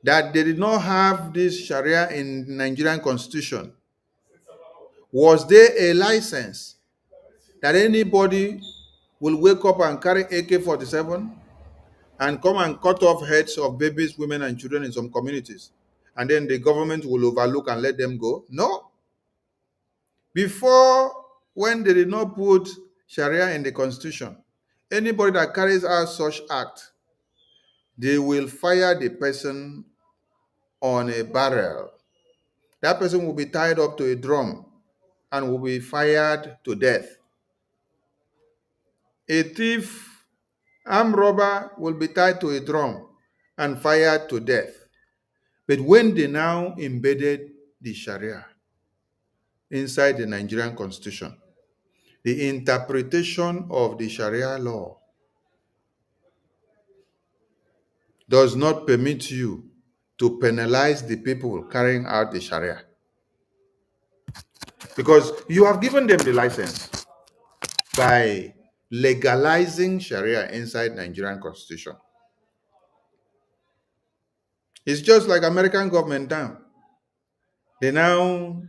that they did not have this Sharia in the Nigerian constitution, was there a license that anybody will wake up and carry AK-47 and come and cut off heads of babies, women, and children in some communities, and then the government will overlook and let them go? No. Before, when they did not put Sharia in the constitution. Anybody that carries out such act, they will fire the person on a barrel. That person will be tied up to a drum and will be fired to death. A thief, armed robber will be tied to a drum and fired to death. But when they now embedded the Sharia inside the Nigerian constitution, the interpretation of the Sharia law does not permit you to penalize the people carrying out the Sharia, because you have given them the license by legalizing Sharia inside Nigerian constitution. It's just like American government now. They now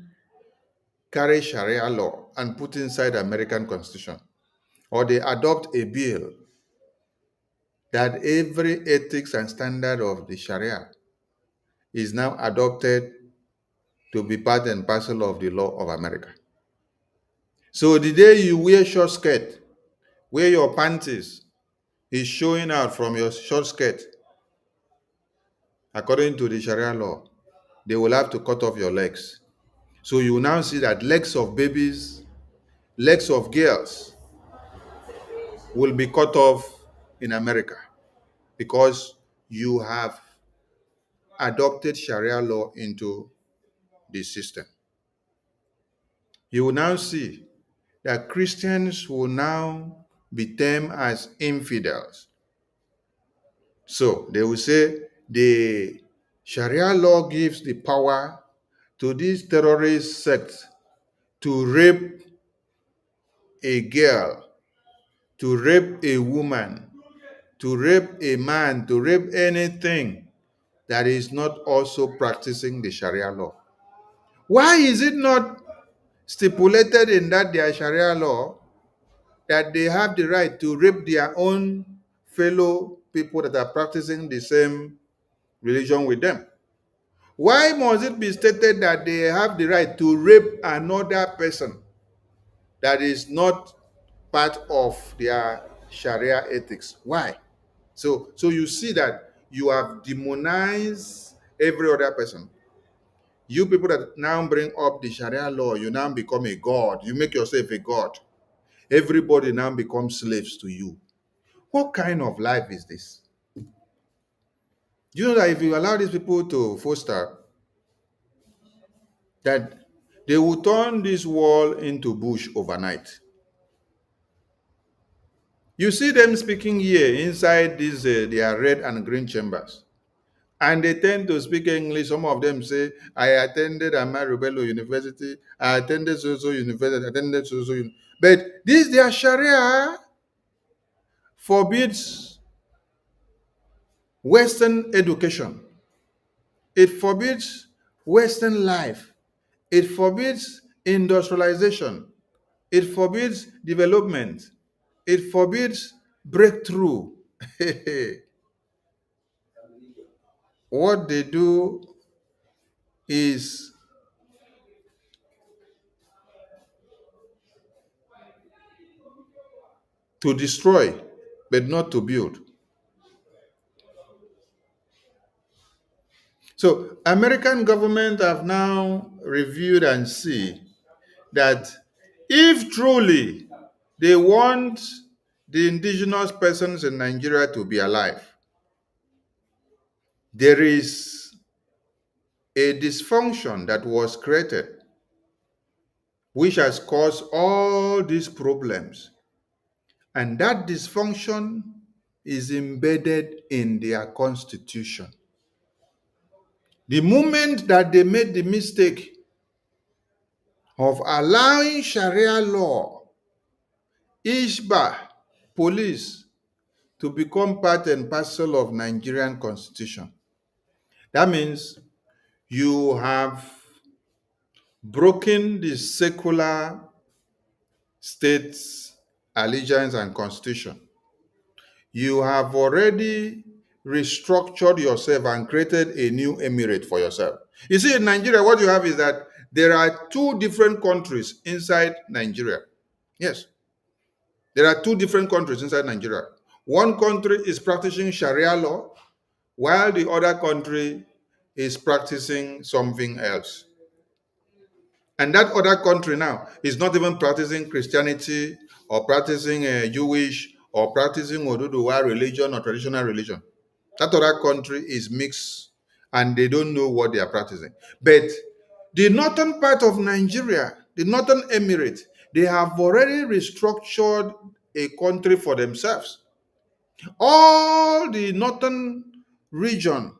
carry Sharia law and put inside American constitution, or they adopt a bill that every ethics and standard of the Sharia is now adopted to be part and parcel of the law of America. So the day you wear short skirt, where your panties is showing out from your short skirt, according to the Sharia law, they will have to cut off your legs. So you now see that legs of babies, legs of girls will be cut off in America because you have adopted Sharia law into the system. You will now see that Christians will now be termed as infidels. So they will say the Sharia law gives the power to these terrorist sects to rape a girl, to rape a woman, to rape a man, to rape anything that is not also practicing the Sharia law. Why is it not stipulated in that their Sharia law that they have the right to rape their own fellow people that are practicing the same religion with them? Why must it be stated that they have the right to rape another person that is not part of their Sharia ethics? Why? So you see that you have demonized every other person. You people that now bring up the Sharia law, you now become a god. You make yourself a god. Everybody now becomes slaves to you. What kind of life is this? You know that if you allow these people to foster, that they will turn this wall into bush overnight. You see them speaking here inside these their red and green chambers. And they tend to speak English. Some of them say, I attended Ahmadu Bello University, I attended so-so university, I attended so-so. But this, their Sharia forbids Western education. It forbids Western life. It forbids industrialization. It forbids development. It forbids breakthrough. What they do is to destroy, but not to build. So American government have now reviewed and see that if truly they want the indigenous persons in Nigeria to be alive, there is a dysfunction that was created which has caused all these problems. And that dysfunction is embedded in their constitution. The moment that they made the mistake of allowing Sharia law, Hisbah, police, to become part and parcel of Nigerian constitution, that means you have broken the secular state's allegiance and constitution. You have already restructured yourself and created a new emirate for yourself. You see, in Nigeria, what you have is that there are two different countries inside Nigeria. Yes. There are two different countries inside Nigeria. One country is practicing Sharia law, while the other country is practicing something else. And that other country now is not even practicing Christianity or practicing Jewish or practicing Oduduwa religion or traditional religion. That other country is mixed and they don't know what they are practicing. But the northern part of Nigeria, the northern emirate, they have already restructured a country for themselves. All the northern region,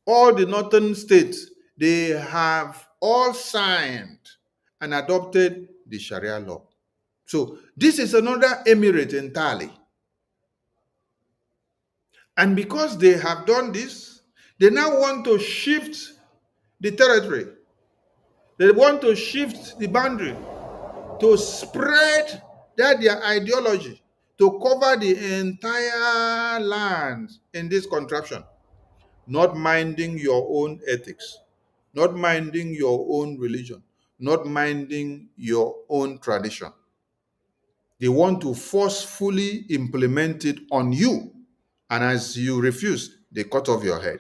all the northern states, they have all signed and adopted the Sharia law. So this is another emirate entirely. And because they have done this, they now want to shift the territory. They want to shift the boundary to spread that their ideology to cover the entire land in this contraption, not minding your own ethics, not minding your own religion, not minding your own tradition. They want to forcefully implement it on you. And as you refuse, they cut off your head.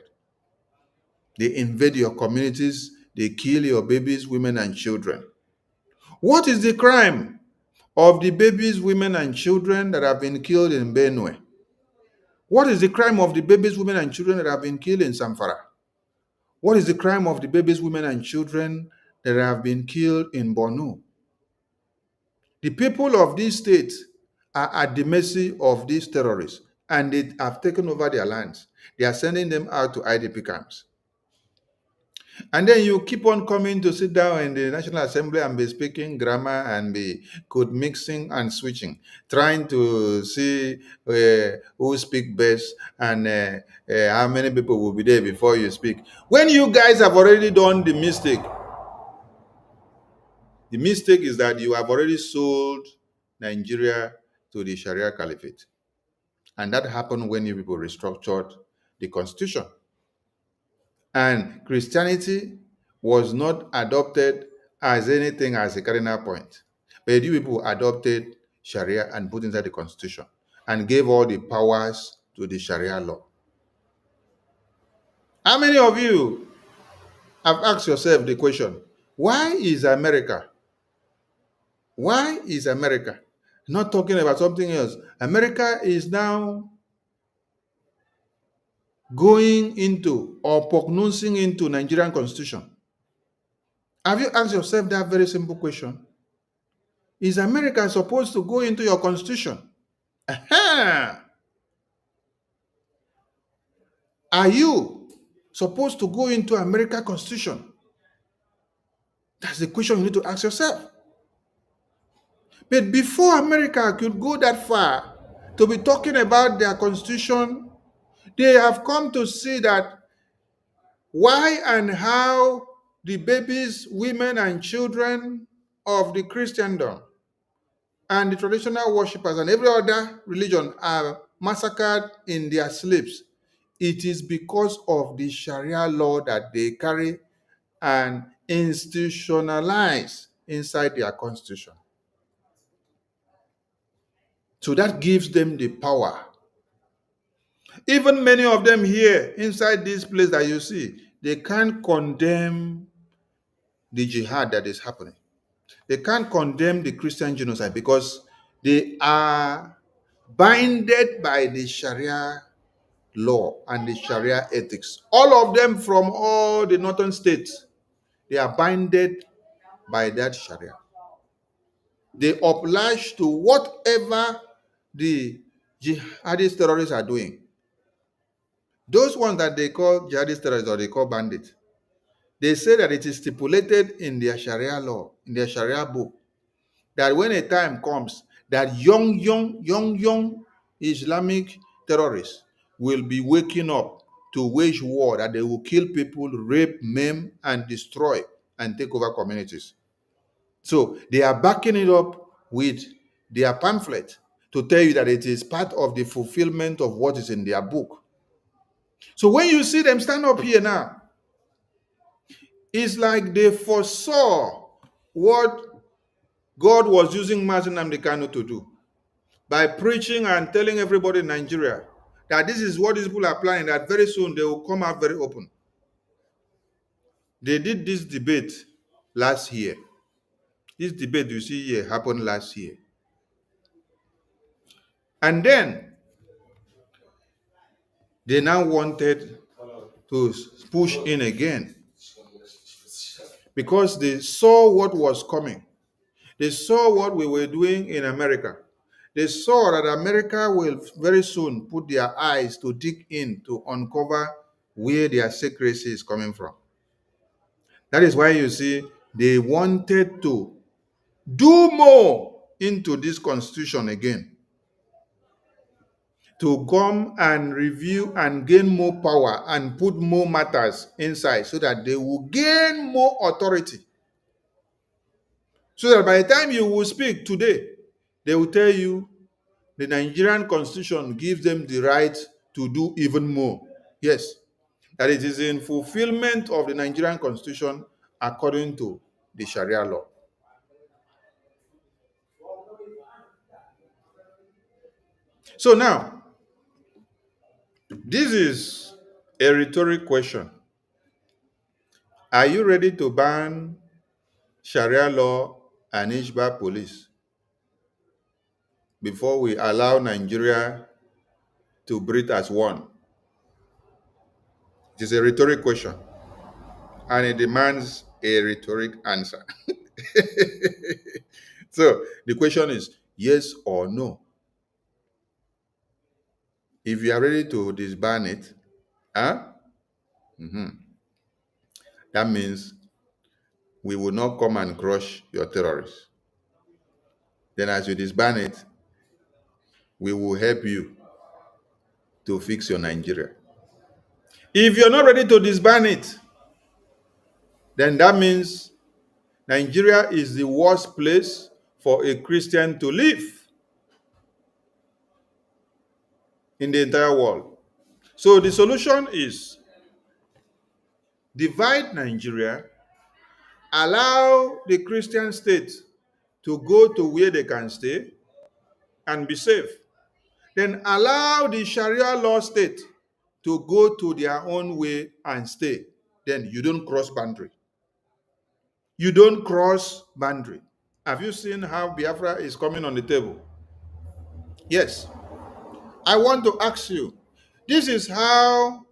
They invade your communities. They kill your babies, women, and children. What is the crime of the babies, women, and children that have been killed in Benue? What is the crime of the babies, women, and children that have been killed in Zamfara? What is the crime of the babies, women, and children that have been killed in Borno? The people of these states are at the mercy of these terrorists, and they have taken over their lands. They are sending them out to IDP camps. And then you keep on coming to sit down in the National Assembly and be speaking grammar and be code mixing and switching, trying to see who speak best and how many people will be there before you speak. When you guys have already done the mistake is that you have already sold Nigeria to the Sharia Caliphate. And that happened when you people restructured the constitution. And Christianity was not adopted as anything as a cardinal point. But you people adopted Sharia and put inside the constitution and gave all the powers to the Sharia law. How many of you have asked yourself the question, why is America? Why is America? Not talking about something else. America is now going into or pronouncing into Nigerian constitution. Have you asked yourself that very simple question? Is America supposed to go into your constitution? Aha! Are you supposed to go into America constitution? That's the question you need to ask yourself. But before America could go that far to be talking about their constitution, they have come to see that why and how the babies, women, and children of the Christendom and the traditional worshippers and every other religion are massacred in their sleeps. It is because of the Sharia law that they carry and institutionalize inside their constitution. So that gives them the power. Even many of them here inside this place that you see, they can't condemn the jihad that is happening. They can't condemn the Christian genocide because they are binded by the Sharia law and the Sharia ethics. All of them from all the northern states, they are binded by that Sharia. They oblige to whatever the jihadist terrorists are doing. Those ones that they call jihadist terrorists or they call bandits, they say that it is stipulated in their Sharia law, in their Sharia book, that when a time comes that young Islamic terrorists will be waking up to wage war, that they will kill people, rape, maim, and destroy and take over communities. So they are backing it up with their pamphlet to tell you that it is part of the fulfillment of what is in their book. So when you see them stand up here now, it's like they foresaw what God was using Mazi Nnamdi Kanu to do. by preaching and telling everybody in Nigeria that this is what these people are planning, that very soon they will come out very open. They did this debate last year. This debate you see here happened last year. And then they now wanted to push in again because they saw what was coming. They saw what we were doing in America. They saw that America will very soon put their eyes to dig in to uncover where their secrecy is coming from. That is why you see they wanted to do more into this constitution again, to come and review and gain more power and put more matters inside so that they will gain more authority. So that by the time you will speak today, they will tell you the Nigerian constitution gives them the right to do even more. Yes, that it is in fulfillment of the Nigerian constitution according to the Sharia law. So now, this is a rhetoric question. Are you ready to ban Sharia law and Hisbah police before we allow Nigeria to breathe as one? It is a rhetoric question, and it demands a rhetoric answer. So the question is yes or no. If you are ready to disband it, that means we will not come and crush your terrorists. Then as you disband it, we will help you to fix your Nigeria. If you're not ready to disband it, then that means Nigeria is the worst place for a Christian to live in the entire world. So the solution is divide Nigeria, allow the Christian state to go to where they can stay and be safe. Then allow the Sharia law state to go to their own way and stay. Then you don't cross boundary. You don't cross boundary. Have you seen how Biafra is coming on the table? Yes. I want to ask you, this is how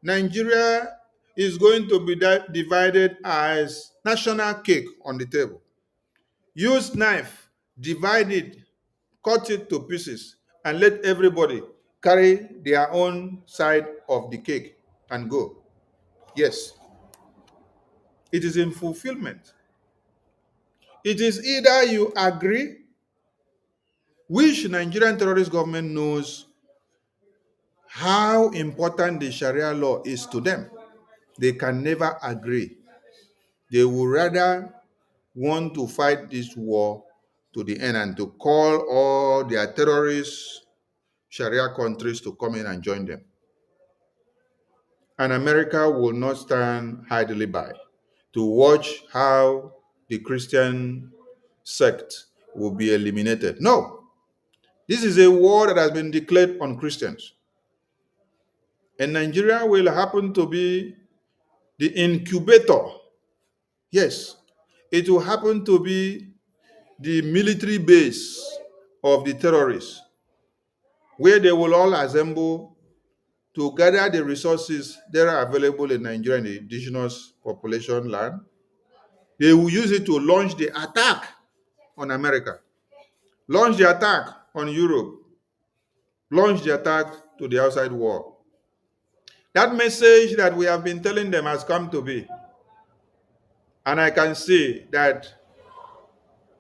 Nigeria is going to be divided as national cake on the table. Use knife, divide it, cut it to pieces, and let everybody carry their own side of the cake and go. Yes. It is in fulfillment. It is either you agree, which Nigerian terrorist government knows how important the Sharia law is to them. They can never agree. They would rather want to fight this war to the end and to call all their terrorist Sharia countries to come in and join them. And America will not stand idly by to watch how the Christian sect will be eliminated. No. This is a war that has been declared on Christians. And Nigeria will happen to be the incubator. Yes, it will happen to be the military base of the terrorists, where they will all assemble to gather the resources that are available in Nigeria and the indigenous population land. They will use it to launch the attack on America, launch the attack on Europe, launch the attack to the outside world. That message that we have been telling them has come to be. And I can see that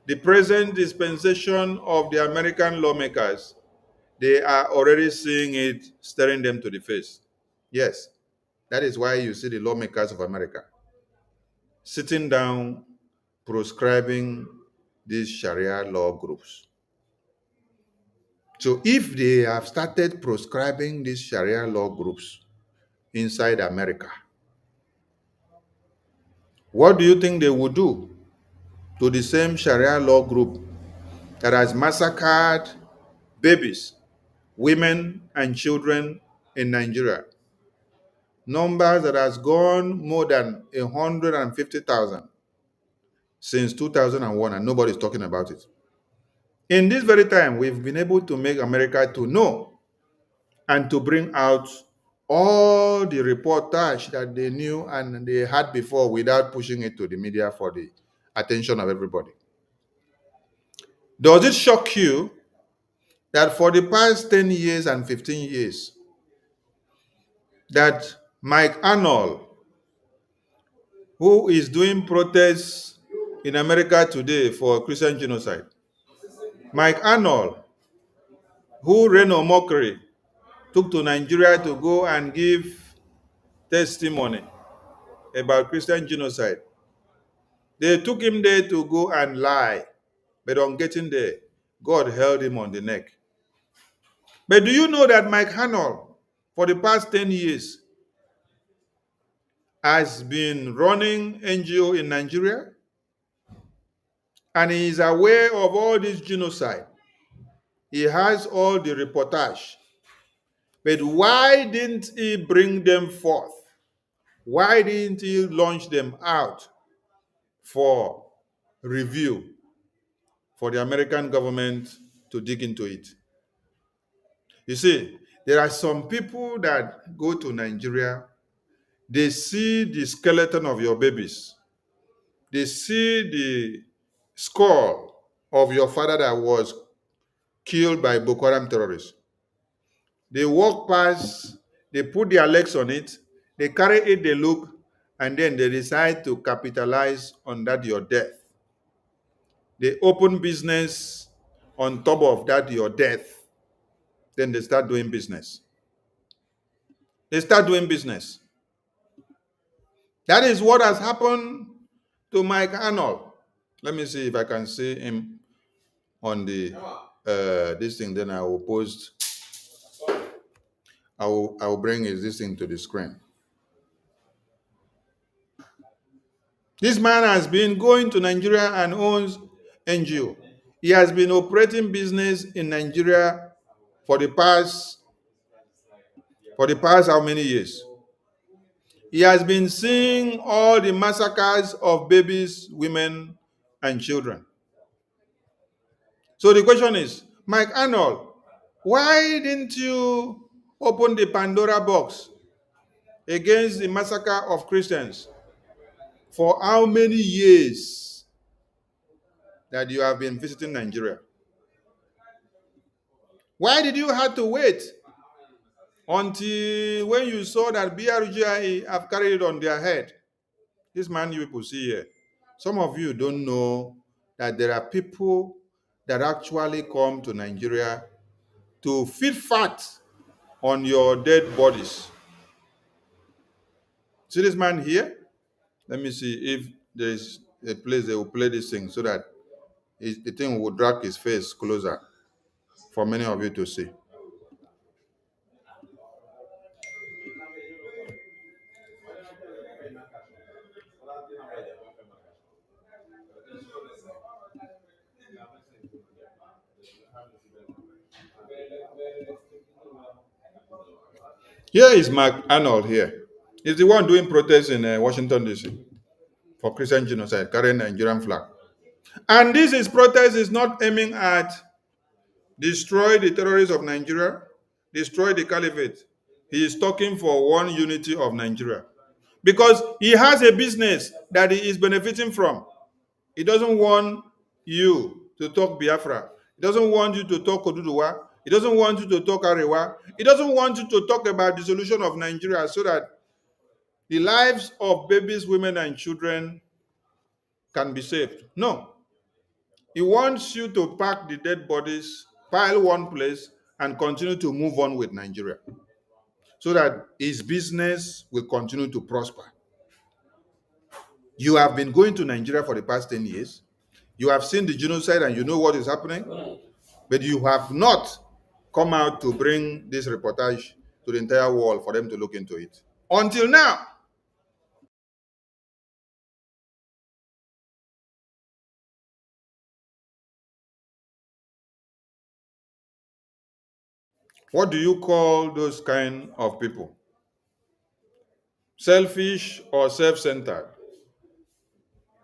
the present dispensation of the American lawmakers, they are already seeing it staring them to the face. Yes, that is why you see the lawmakers of America sitting down, proscribing these Sharia law groups. So if they have started proscribing these Sharia law groups inside America, what do you think they would do to the same Sharia law group that has massacred babies, women, and children in Nigeria. Numbers that has gone more than 150,000 since 2001, and nobody's talking about it. In this very time, we've been able to make America to know and to bring out all the reportage that they knew and they had before without pushing it to the media for the attention of everybody. Does it shock you that for the past 10 years and 15 years, that Mike Arnold, who is doing protests in America today for Christian genocide, Mike Arnold, who Reno Mockery took to Nigeria to go and give testimony about Christian genocide, they took him there to go and lie, but on getting there, God held him on the neck. But do you know that Mike Arnold, for the past 10 years, has been running NGO in Nigeria, and he is aware of all this genocide. He has all the reportage. But why didn't he bring them forth? Why didn't he launch them out for review for the American government to dig into it? You see, there are some people that go to Nigeria, they see the skeleton of your babies. They see the skull of your father that was killed by Boko Haram terrorists. They walk past, they put their legs on it, they carry it, they look, and then they decide to capitalize on that your death. They open business on top of that your death. Then they start doing business. They start doing business. That is what has happened to Mike Arnold. Let me see if I can see him on the this thing. Then I will post. I will bring this thing to the screen. This man has been going to Nigeria and owns NGO. He has been operating business in Nigeria for the past how many years? He has been seeing all the massacres of babies, women, and children. So the question is, Mike Arnold, why didn't you open the Pandora box against the massacre of Christians? For how many years that you have been visiting Nigeria? Why did you have to wait until when you saw that BRGIA have carried it on their head? This man you people see here. Some of you don't know that there are people that actually come to Nigeria to feed fat on your dead bodies. See this man here? Let me see if there's a place they will play this thing so that the thing will drag his face closer for many of you to see. Here is Mark Arnold here. He's the one doing protests in Washington, D.C. for Christian genocide, carrying the Nigerian flag. And this protest is not aiming at destroy the terrorists of Nigeria, destroy the caliphate. He is talking for one unity of Nigeria. Because he has a business that he is benefiting from. He doesn't want you to talk Biafra. He doesn't want you to talk Oduduwa. He doesn't want you to talk Arewa. He doesn't want you to talk about the solution of Nigeria so that the lives of babies, women, and children can be saved. No. He wants you to pack the dead bodies, pile one place, and continue to move on with Nigeria so that his business will continue to prosper. You have been going to Nigeria for the past 10 years. You have seen the genocide and you know what is happening, but you have not come out to bring this reportage to the entire world for them to look into it. Until now. What do you call those kind of people? Selfish or self-centered?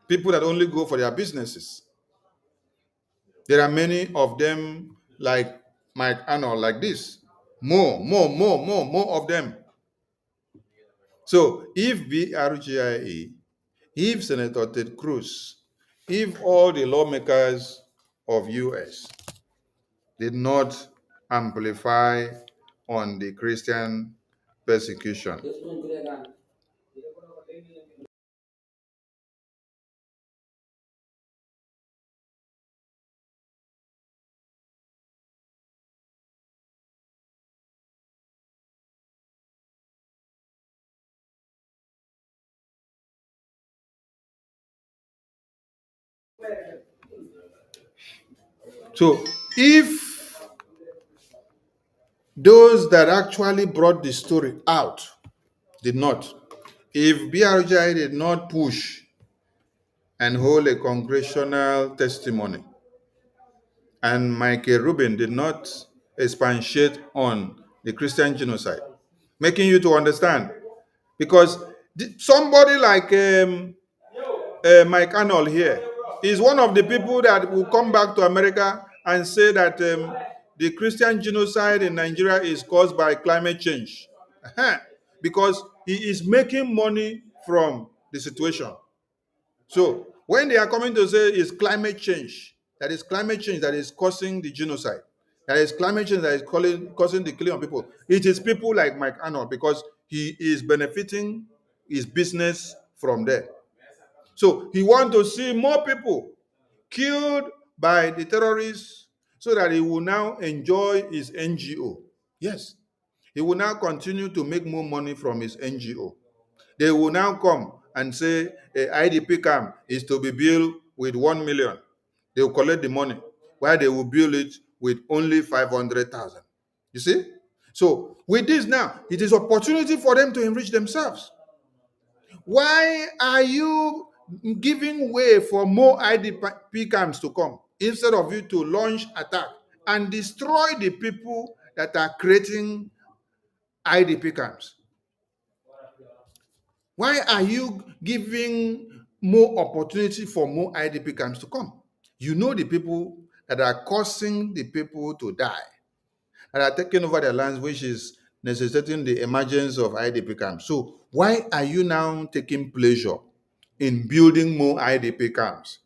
People that only go for their businesses. There are many of them like Mike Arnold, like this. More of them. So if BRGIA, if Senator Ted Cruz, if all the lawmakers of US did not amplify on the Christian persecution, so if those that actually brought the story out did not, if BRGI did not push and hold a congressional testimony, and Michael Rubin did not expatiate on the Christian genocide, making you to understand, because somebody like Mike Arnold here is one of the people that will come back to America and say that the Christian genocide in Nigeria is caused by climate change. Because he is making money from the situation. So when they are coming to say it's climate change, that is climate change that is causing the genocide, that is climate change that is causing the killing of people, it is people like Mike Arnold, because he is benefiting his business from there. So he wants to see more people killed by the terrorists so that he will now enjoy his NGO. Yes, he will now continue to make more money from his NGO. They will now come and say a IDP camp is to be built with 1 million. They will collect the money, while they will build it with only 500,000. You see? So with this now, it is opportunity for them to enrich themselves. Why are you giving way for more IDP camps to come instead of you to launch attack and destroy the people that are creating IDP camps? Why are you giving more opportunity for more IDP camps to come? You know the people that are causing the people to die, that are taking over their lands, which is necessitating the emergence of IDP camps. So why are you now taking pleasure in building more IDP camps?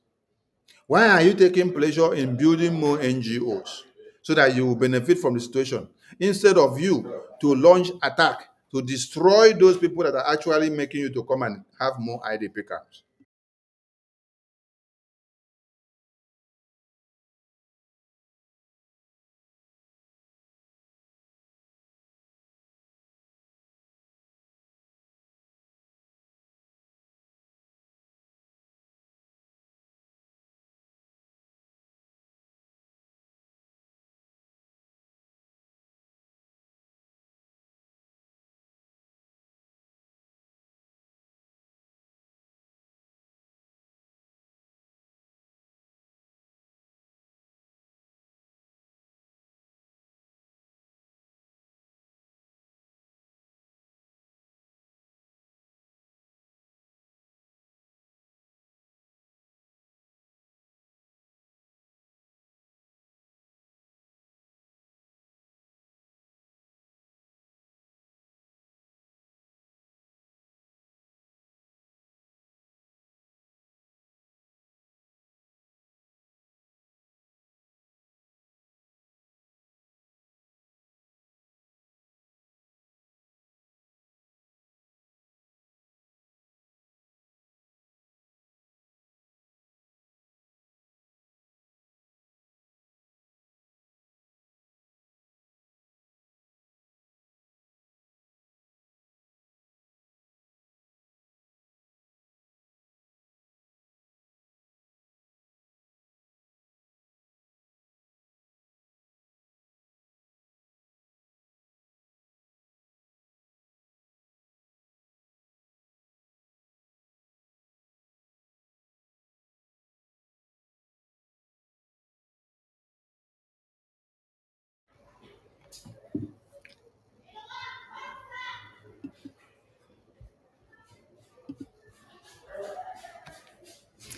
Why are you taking pleasure in building more NGOs so that you will benefit from the situation, instead of you to launch attack to destroy those people that are actually making you to come and have more IDP camps?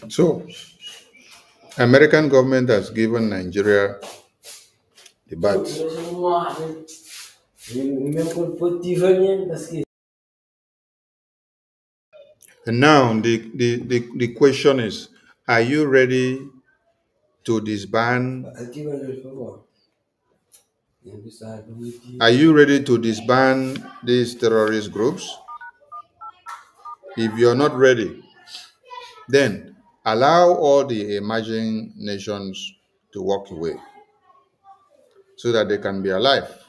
So, American government has given Nigeria the bags. And now the question is, are you ready to disband? Are you ready to disband these terrorist groups? If you're not ready, then allow all the emerging nations to walk away so that they can be alive.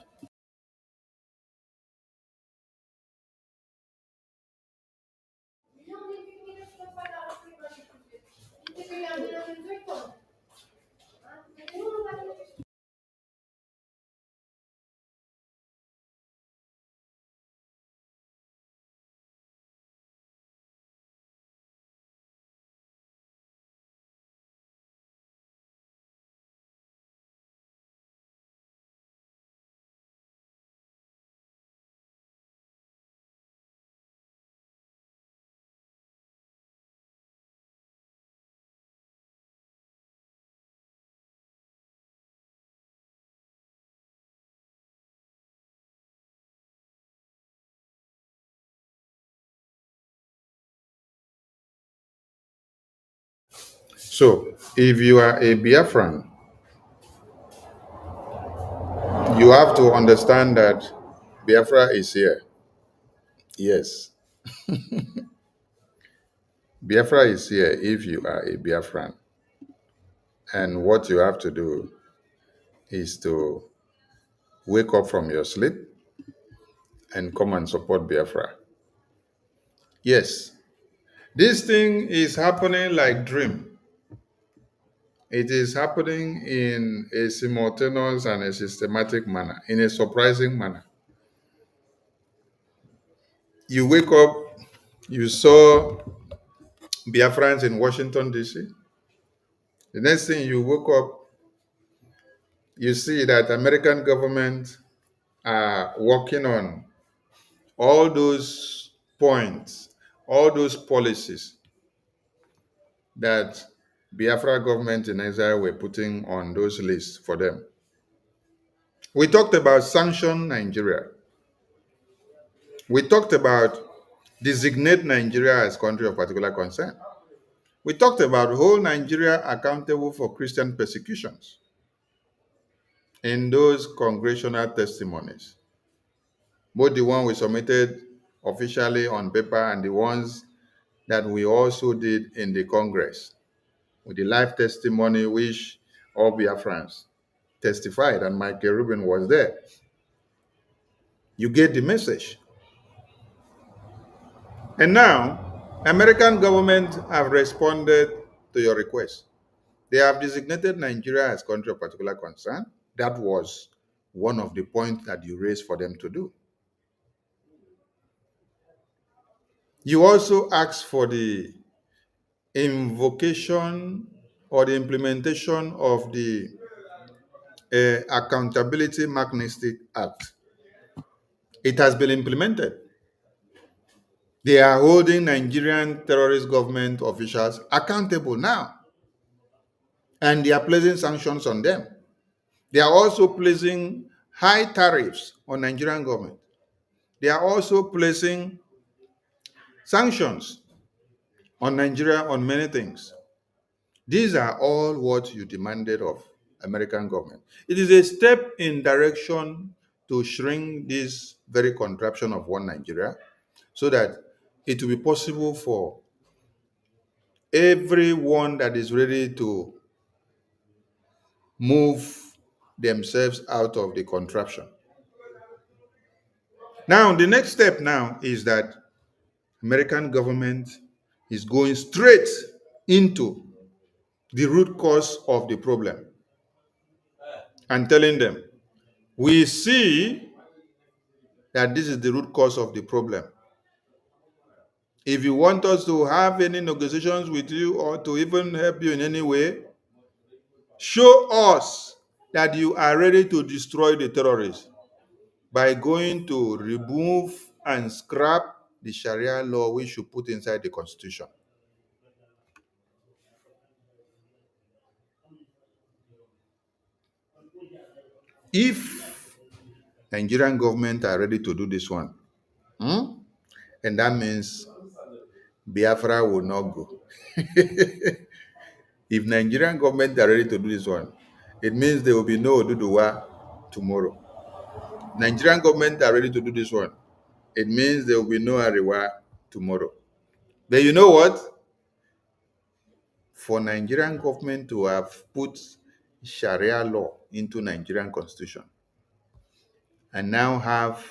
So, if you are a Biafran, you have to understand that Biafra is here. Yes, Biafra is here if you are a Biafran. And what you have to do is to wake up from your sleep and come and support Biafra. Yes, this thing is happening like dream. It is happening in a simultaneous and a systematic manner, in a surprising manner. You wake up, you saw Biafrans in Washington, D.C. The next thing you woke up, you see that American government are working on all those points, all those policies that Biafra government in Israel were putting on those lists for them. We talked about sanction Nigeria. We talked about designate Nigeria as country of particular concern. We talked about hold Nigeria accountable for Christian persecutions in those congressional testimonies, both the one we submitted officially on paper and the ones that we also did in the Congress, with the live testimony which all Biafrans testified, and Michael Rubin was there. You get the message. And now, American government have responded to your request. They have designated Nigeria as country of particular concern. That was one of the points that you raised for them to do. You also asked for the invocation or the implementation of the Accountability Magnitsky Act. It has been implemented. They are holding Nigerian terrorist government officials accountable now, and they are placing sanctions on them. They are also placing high tariffs on Nigerian government. They are also placing sanctions on Nigeria on many things. These are all what you demanded of American government. It is a step in direction to shrink this very contraption of one Nigeria so that it will be possible for everyone that is ready to move themselves out of the contraption. Now, the next step now is that American government is going straight into the root cause of the problem and telling them, we see that this is the root cause of the problem. If you want us to have any negotiations with you or to even help you in any way, show us that you are ready to destroy the terrorists by going to remove and scrap the Sharia law which you put inside the Constitution. If Nigerian government are ready to do this one, and that means Biafra will not go. If Nigerian government are ready to do this one, it means there will be no Oduduwa tomorrow. Nigerian government are ready to do this one. It means there will be no Ariwa tomorrow. But you know what? For Nigerian government to have put Sharia law into Nigerian constitution and now have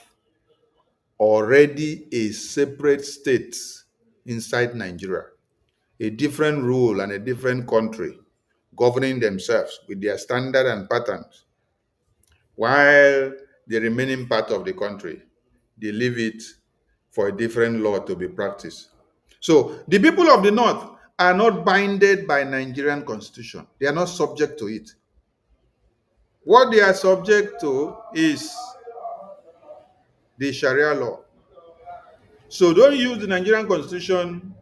already a separate state inside Nigeria, a different rule and a different country governing themselves with their standard and patterns, while the remaining part of the country, they leave it for a different law to be practiced. So the people of the North are not binded by Nigerian constitution. They are not subject to it. What they are subject to is the Sharia law. So don't use the Nigerian constitution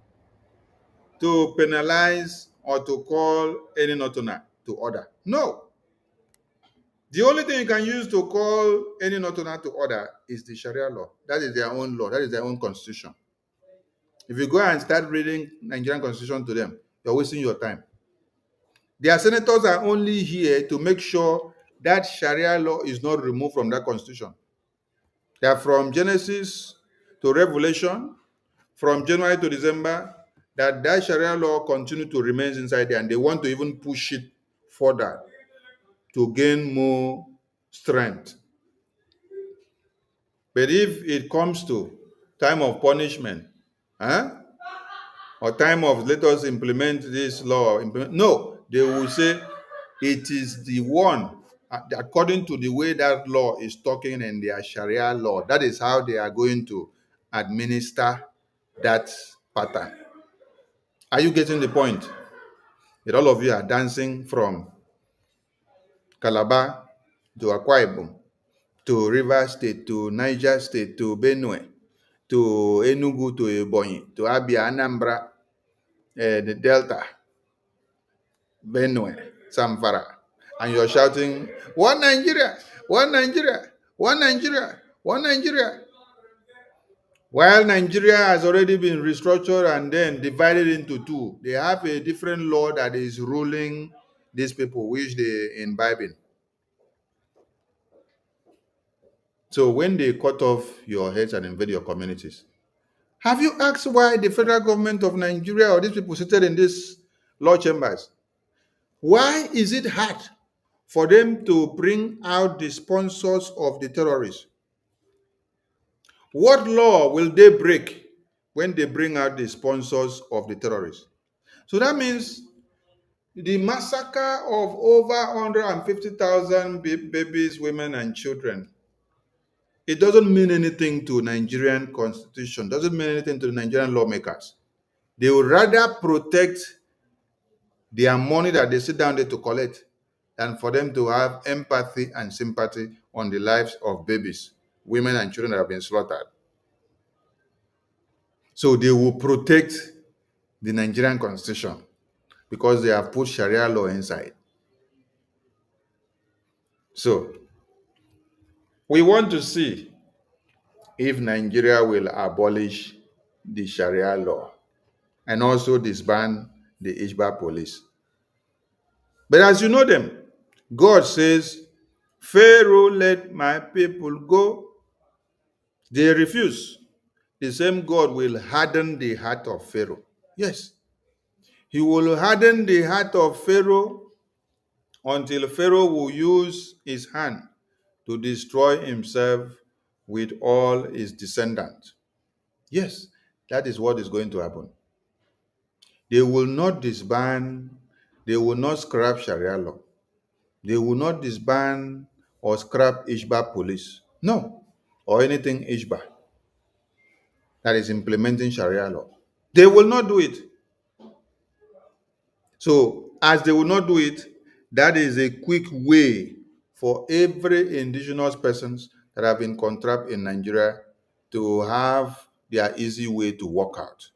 to penalize or to call any Northerner to order. No. The only thing you can use to call any Northerner to order is the Sharia law. That is their own law. That is their own constitution. If you go and start reading Nigerian constitution to them, you're wasting your time. Their senators are only here to make sure that Sharia law is not removed from that constitution. They are from Genesis to Revelation, from January to December, that Sharia law continue to remain inside there, and they want to even push it further to gain more strength. But if it comes to time of punishment, or time of let us implement this law, no, they will say it is the one, according to the way that law is talking in their Sharia law, that is how they are going to administer that pattern. Are you getting the point? That all of you are dancing from Calabar to Akwa Ibom, to Rivers State, to Niger State, to Benue, to Enugu, to Ebonyi, to Abia, Anambra, the Delta, Benue, Zamfara, and you're shouting, "One Nigeria, one Nigeria, one Nigeria, one Nigeria." While Nigeria has already been restructured and then divided into two, they have a different law that is ruling these people, which they imbibe in. So when they cut off your heads and invade your communities, have you asked why the federal government of Nigeria or these people seated in these law chambers, why is it hard for them to bring out the sponsors of the terrorists? What law will they break when they bring out the sponsors of the terrorists? So that means the massacre of over 150,000 babies, women, and children, it doesn't mean anything to Nigerian constitution, doesn't mean anything to the Nigerian lawmakers. They would rather protect their money that they sit down there to collect than for them to have empathy and sympathy on the lives of babies, women, and children that have been slaughtered. So they will protect the Nigerian constitution because they have put Sharia law inside. So we want to see if Nigeria will abolish the Sharia law and also disband the Hisbah police. But as you know them, God says, "Pharaoh, let my people go." They refuse. The same God will harden the heart of Pharaoh. Yes, he will harden the heart of Pharaoh until Pharaoh will use his hand to destroy himself with all his descendants. Yes, that is what is going to happen. They will not disband, they will not scrap Sharia law. They will not disband or scrap Hisbah police. No, or anything Hisbah that is implementing Sharia law. They will not do it. So, as they will not do it, that is a quick way for every indigenous persons that have been contract in Nigeria to have their easy way to work out.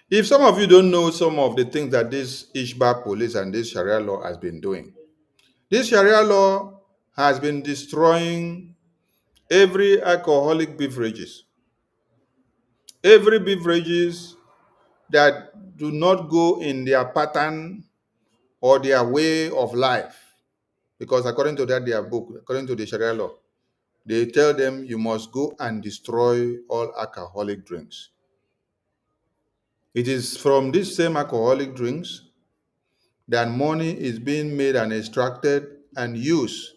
If some of you don't know some of the things that this Hisbah police and this Sharia law has been doing, This Sharia law has been destroying every alcoholic beverages. Every beverages that do not go in their pattern or their way of life. Because according to that, their book, according to the Sharia law, they tell them you must go and destroy all alcoholic drinks. It is from these same alcoholic drinks that money is being made and extracted and used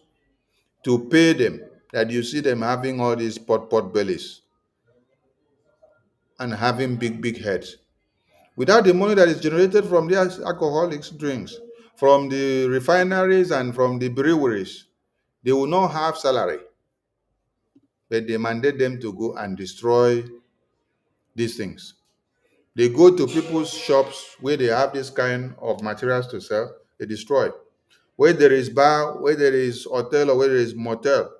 to pay them, that you see them having all these pot bellies and having big heads. Without the money that is generated from these alcoholics drinks, from the refineries and from the breweries, they will not have salary. But they mandate them to go and destroy these things. They go to people's shops where they have this kind of materials to sell, they destroy. Where there is bar, where there is hotel, or where there is motel,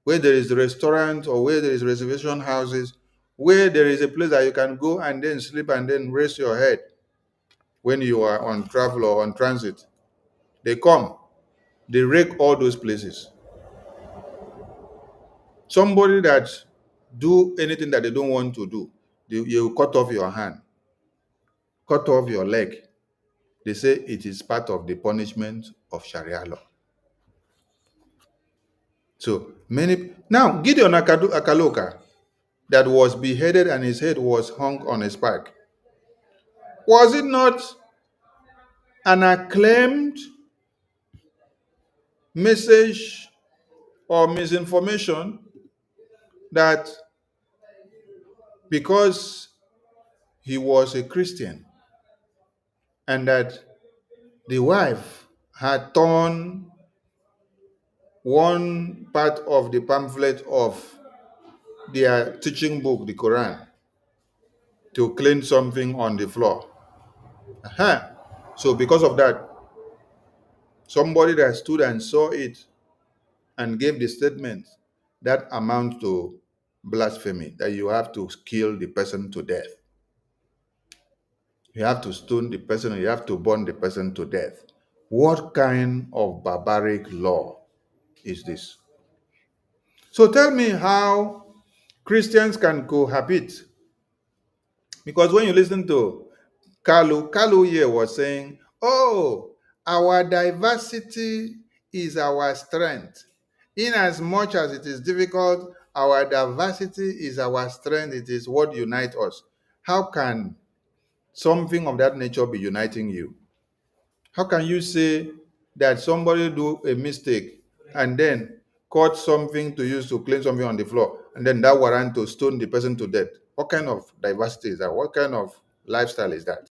where there is restaurant, or where there is reservation houses, where there is a place that you can go and then sleep and then rest your head when you are on travel or on transit. They come, they rake all those places. Somebody that do anything that they don't want to do, you cut off your hand, cut off your leg. They say it is part of the punishment of Sharia law. So many now Gideon Akaloka, that was beheaded and his head was hung on a spike. Was it not an acclaimed message or misinformation that because he was a Christian and that the wife had torn one part of the pamphlet of their teaching book, the Quran, to clean something on the floor? So because of that, somebody that stood and saw it and gave the statement, that amounts to blasphemy, that you have to kill the person to death. You have to stone the person, you have to burn the person to death. What kind of barbaric law is this? So tell me how Christians can cohabit. Because when you listen to Kalu here was saying, oh, our diversity is our strength. In as much as it is difficult, our diversity is our strength. It is what unites us. How can something of that nature be uniting you? How can you say that somebody do a mistake and then cut something to use to clean something on the floor, and then that warrant to stone the person to death? What kind of diversity is that? What kind of lifestyle is that?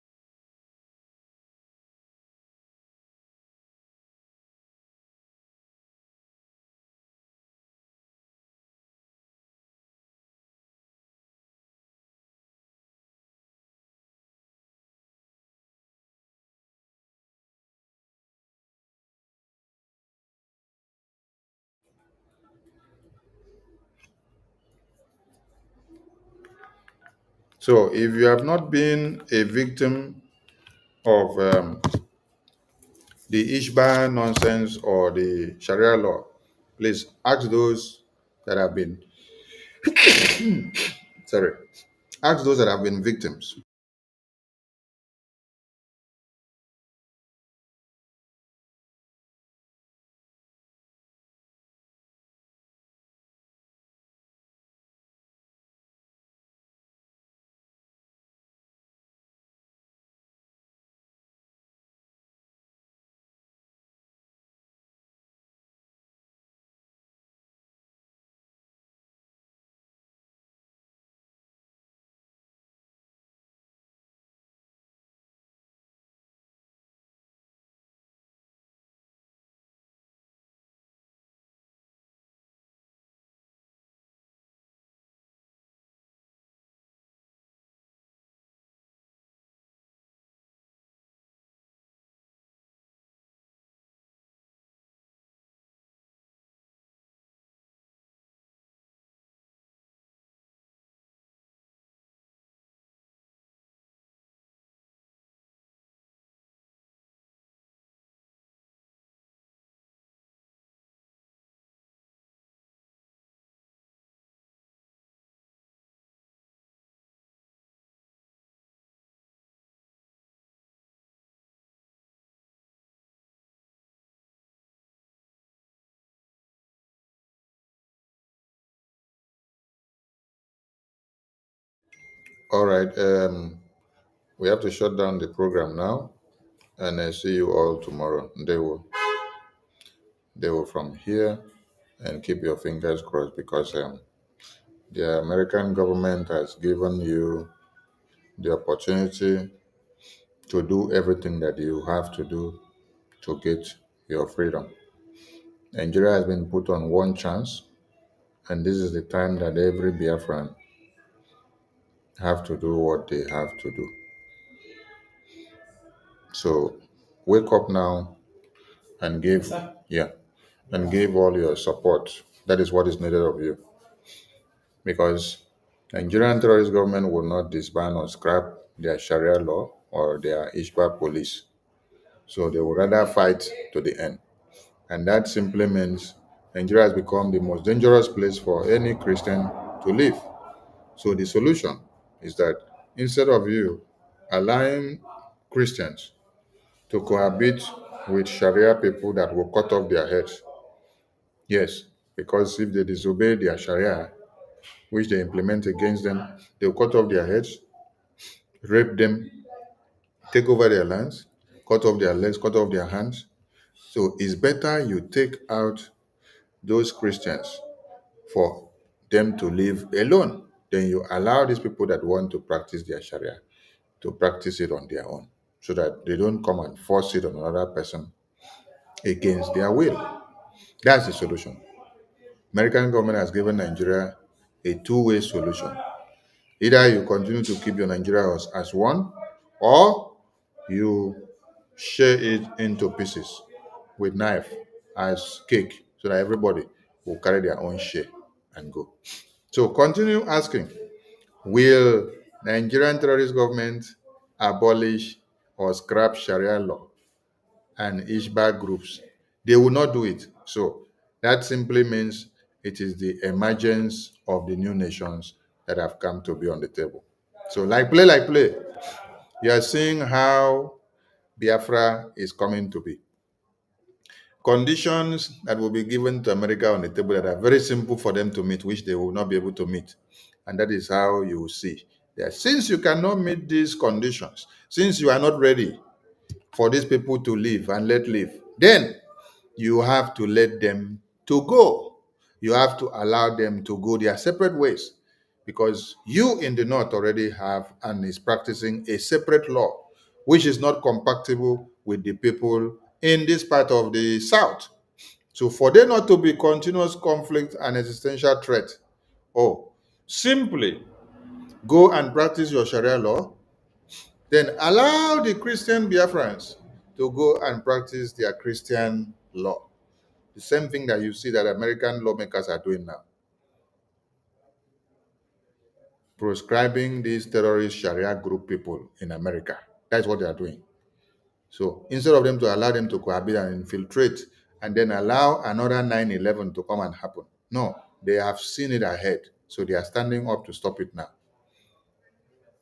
So if you have not been a victim of the Hisbah nonsense or the Sharia law, please ask those that have been, sorry, ask those that have been victims. All right. We have to shut down the program now, and I see you all tomorrow. They will from here, and keep your fingers crossed because the American government has given you the opportunity to do everything that you have to do to get your freedom. Nigeria has been put on one chance, and this is the time that every Biafran have to do what they have to do. So wake up now and give, and give all your support. That is what is needed of you. Because Nigerian terrorist government will not disband or scrap their Sharia law or their Hisbah police. So they would rather fight to the end. And that simply means Nigeria has become the most dangerous place for any Christian to live. So the solution is that instead of you allowing Christians to cohabit with Sharia people that will cut off their heads, yes, because if they disobey their Sharia, which they implement against them, they'll cut off their heads, rape them, take over their lands, cut off their legs, cut off their hands. So it's better you take out those Christians for them to live alone than you allow these people that want to practice their Sharia to practice it on their own so that they don't come and force it on another person against their will. That's the solution. American government has given Nigeria a two-way solution. Either you continue to keep your Nigeria as one, or you share it into pieces with knife as cake so that everybody will carry their own share and go. So continue asking, will Nigerian terrorist government abolish or scrap Sharia law and Hisbah groups? They will not do it. So that simply means it is the emergence of the new nations that have come to be on the table. So like play, you are seeing how Biafra is coming to be. Conditions that will be given to America on the table that are very simple for them to meet, which they will not be able to meet. And that is how you will see that since you cannot meet these conditions, since you are not ready for these people to live and let live, then you have to let them to go. You have to allow them to go their separate ways, because you in the north already have and is practicing a separate law which is not compatible with the people in this part of the south. So for there not to be continuous conflict and existential threat, simply go and practice your Sharia law, then allow the Christian Biafrans to go and practice their Christian law. The same thing that you see that American lawmakers are doing now. Proscribing these terrorist Sharia group people in America. That's what they are doing. So instead of them to allow them to cohabit and infiltrate and then allow another 9/11 to come and happen, no, they have seen it ahead. So they are standing up to stop it now.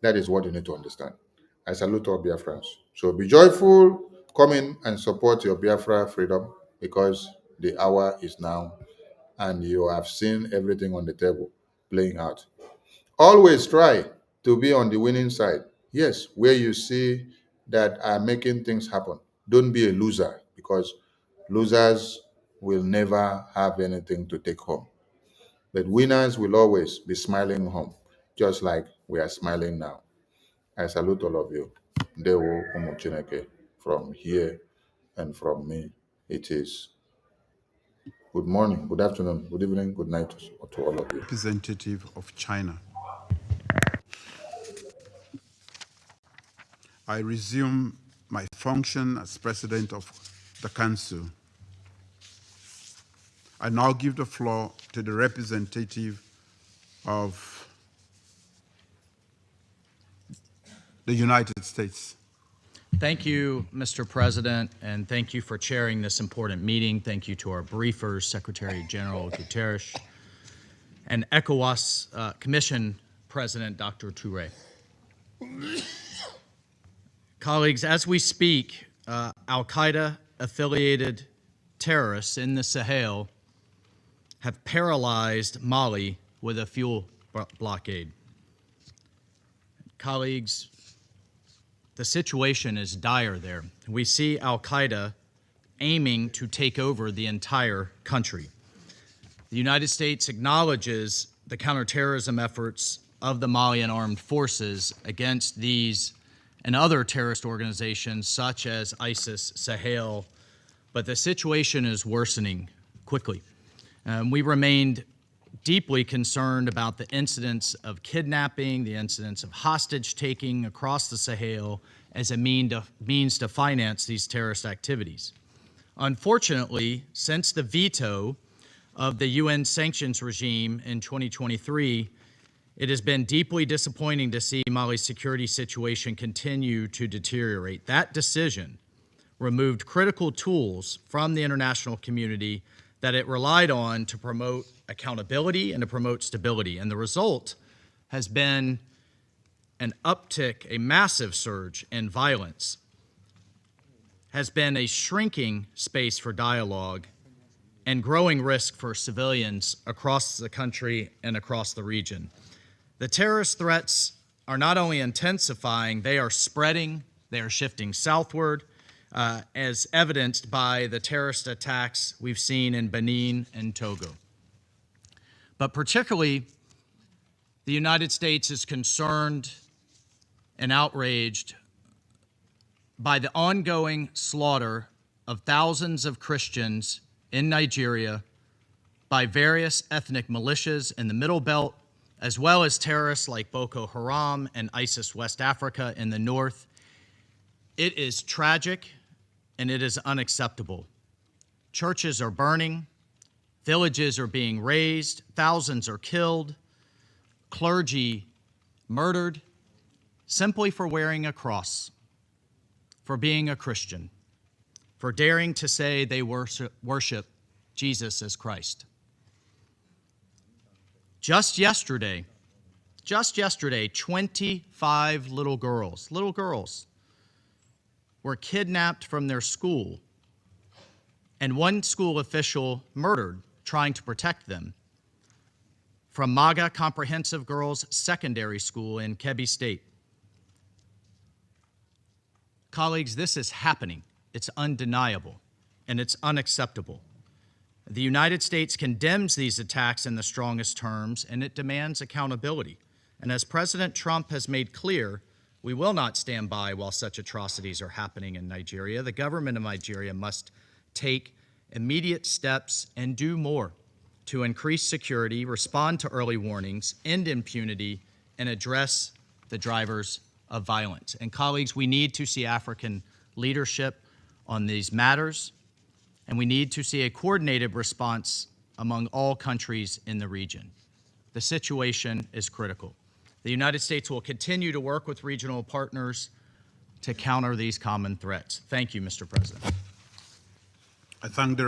That is what you need to understand. I salute all Biafrans. So be joyful, come in and support your Biafra freedom, because the hour is now and you have seen everything on the table playing out. Always try to be on the winning side. Yes, where you see that are making things happen. Don't be a loser, because losers will never have anything to take home. But winners will always be smiling home, just like we are smiling now. I salute all of you. Ndewo ụmụ Chineke. From here and from me, it is good morning, good afternoon, good evening, good night to all of you. Representative of China. I resume my function as President of the Council. I now give the floor to the representative of the United States. Thank you, Mr. President, and thank you for chairing this important meeting. Thank you to our briefers, Secretary General Guterres, and ECOWAS Commission President Dr. Touré. Colleagues, as we speak, Al-Qaeda-affiliated terrorists in the Sahel have paralyzed Mali with a fuel blockade. Colleagues, the situation is dire there. We see al-Qaeda aiming to take over the entire country. The United States acknowledges the counterterrorism efforts of the Malian armed forces against these and other terrorist organizations such as ISIS, Sahel, but the situation is worsening quickly. We remained deeply concerned about the incidents of kidnapping, the incidents of hostage-taking across the Sahel as a means to finance these terrorist activities. Unfortunately, since the veto of the UN sanctions regime in 2023, it has been deeply disappointing to see Mali's security situation continue to deteriorate. That decision removed critical tools from the international community that it relied on to promote accountability and to promote stability. And the result has been an uptick, a massive surge in violence, has been a shrinking space for dialogue and growing risk for civilians across the country and across the region. The terrorist threats are not only intensifying, they are spreading, they are shifting southward, as evidenced by the terrorist attacks we've seen in Benin and Togo. But particularly, the United States is concerned and outraged by the ongoing slaughter of thousands of Christians in Nigeria by various ethnic militias in the Middle Belt, as well as terrorists like Boko Haram and ISIS West Africa in the north. It is tragic and it is unacceptable. Churches are burning, villages are being razed, thousands are killed, clergy murdered simply for wearing a cross, for being a Christian, for daring to say they worship Jesus as Christ. Just yesterday, 25 little girls were kidnapped from their school, and one school official murdered trying to protect them from MAGA Comprehensive Girls Secondary School in Kebbi State. Colleagues, this is happening. It's undeniable, and it's unacceptable. The United States condemns these attacks in the strongest terms, and it demands accountability. And as President Trump has made clear, we will not stand by while such atrocities are happening in Nigeria. The government of Nigeria must take immediate steps and do more to increase security, respond to early warnings, end impunity, and address the drivers of violence. And colleagues, we need to see African leadership on these matters, and we need to see a coordinated response among all countries in the region. The situation is critical. The United States will continue to work with regional partners to counter these common threats. Thank you, Mr. President. I thank the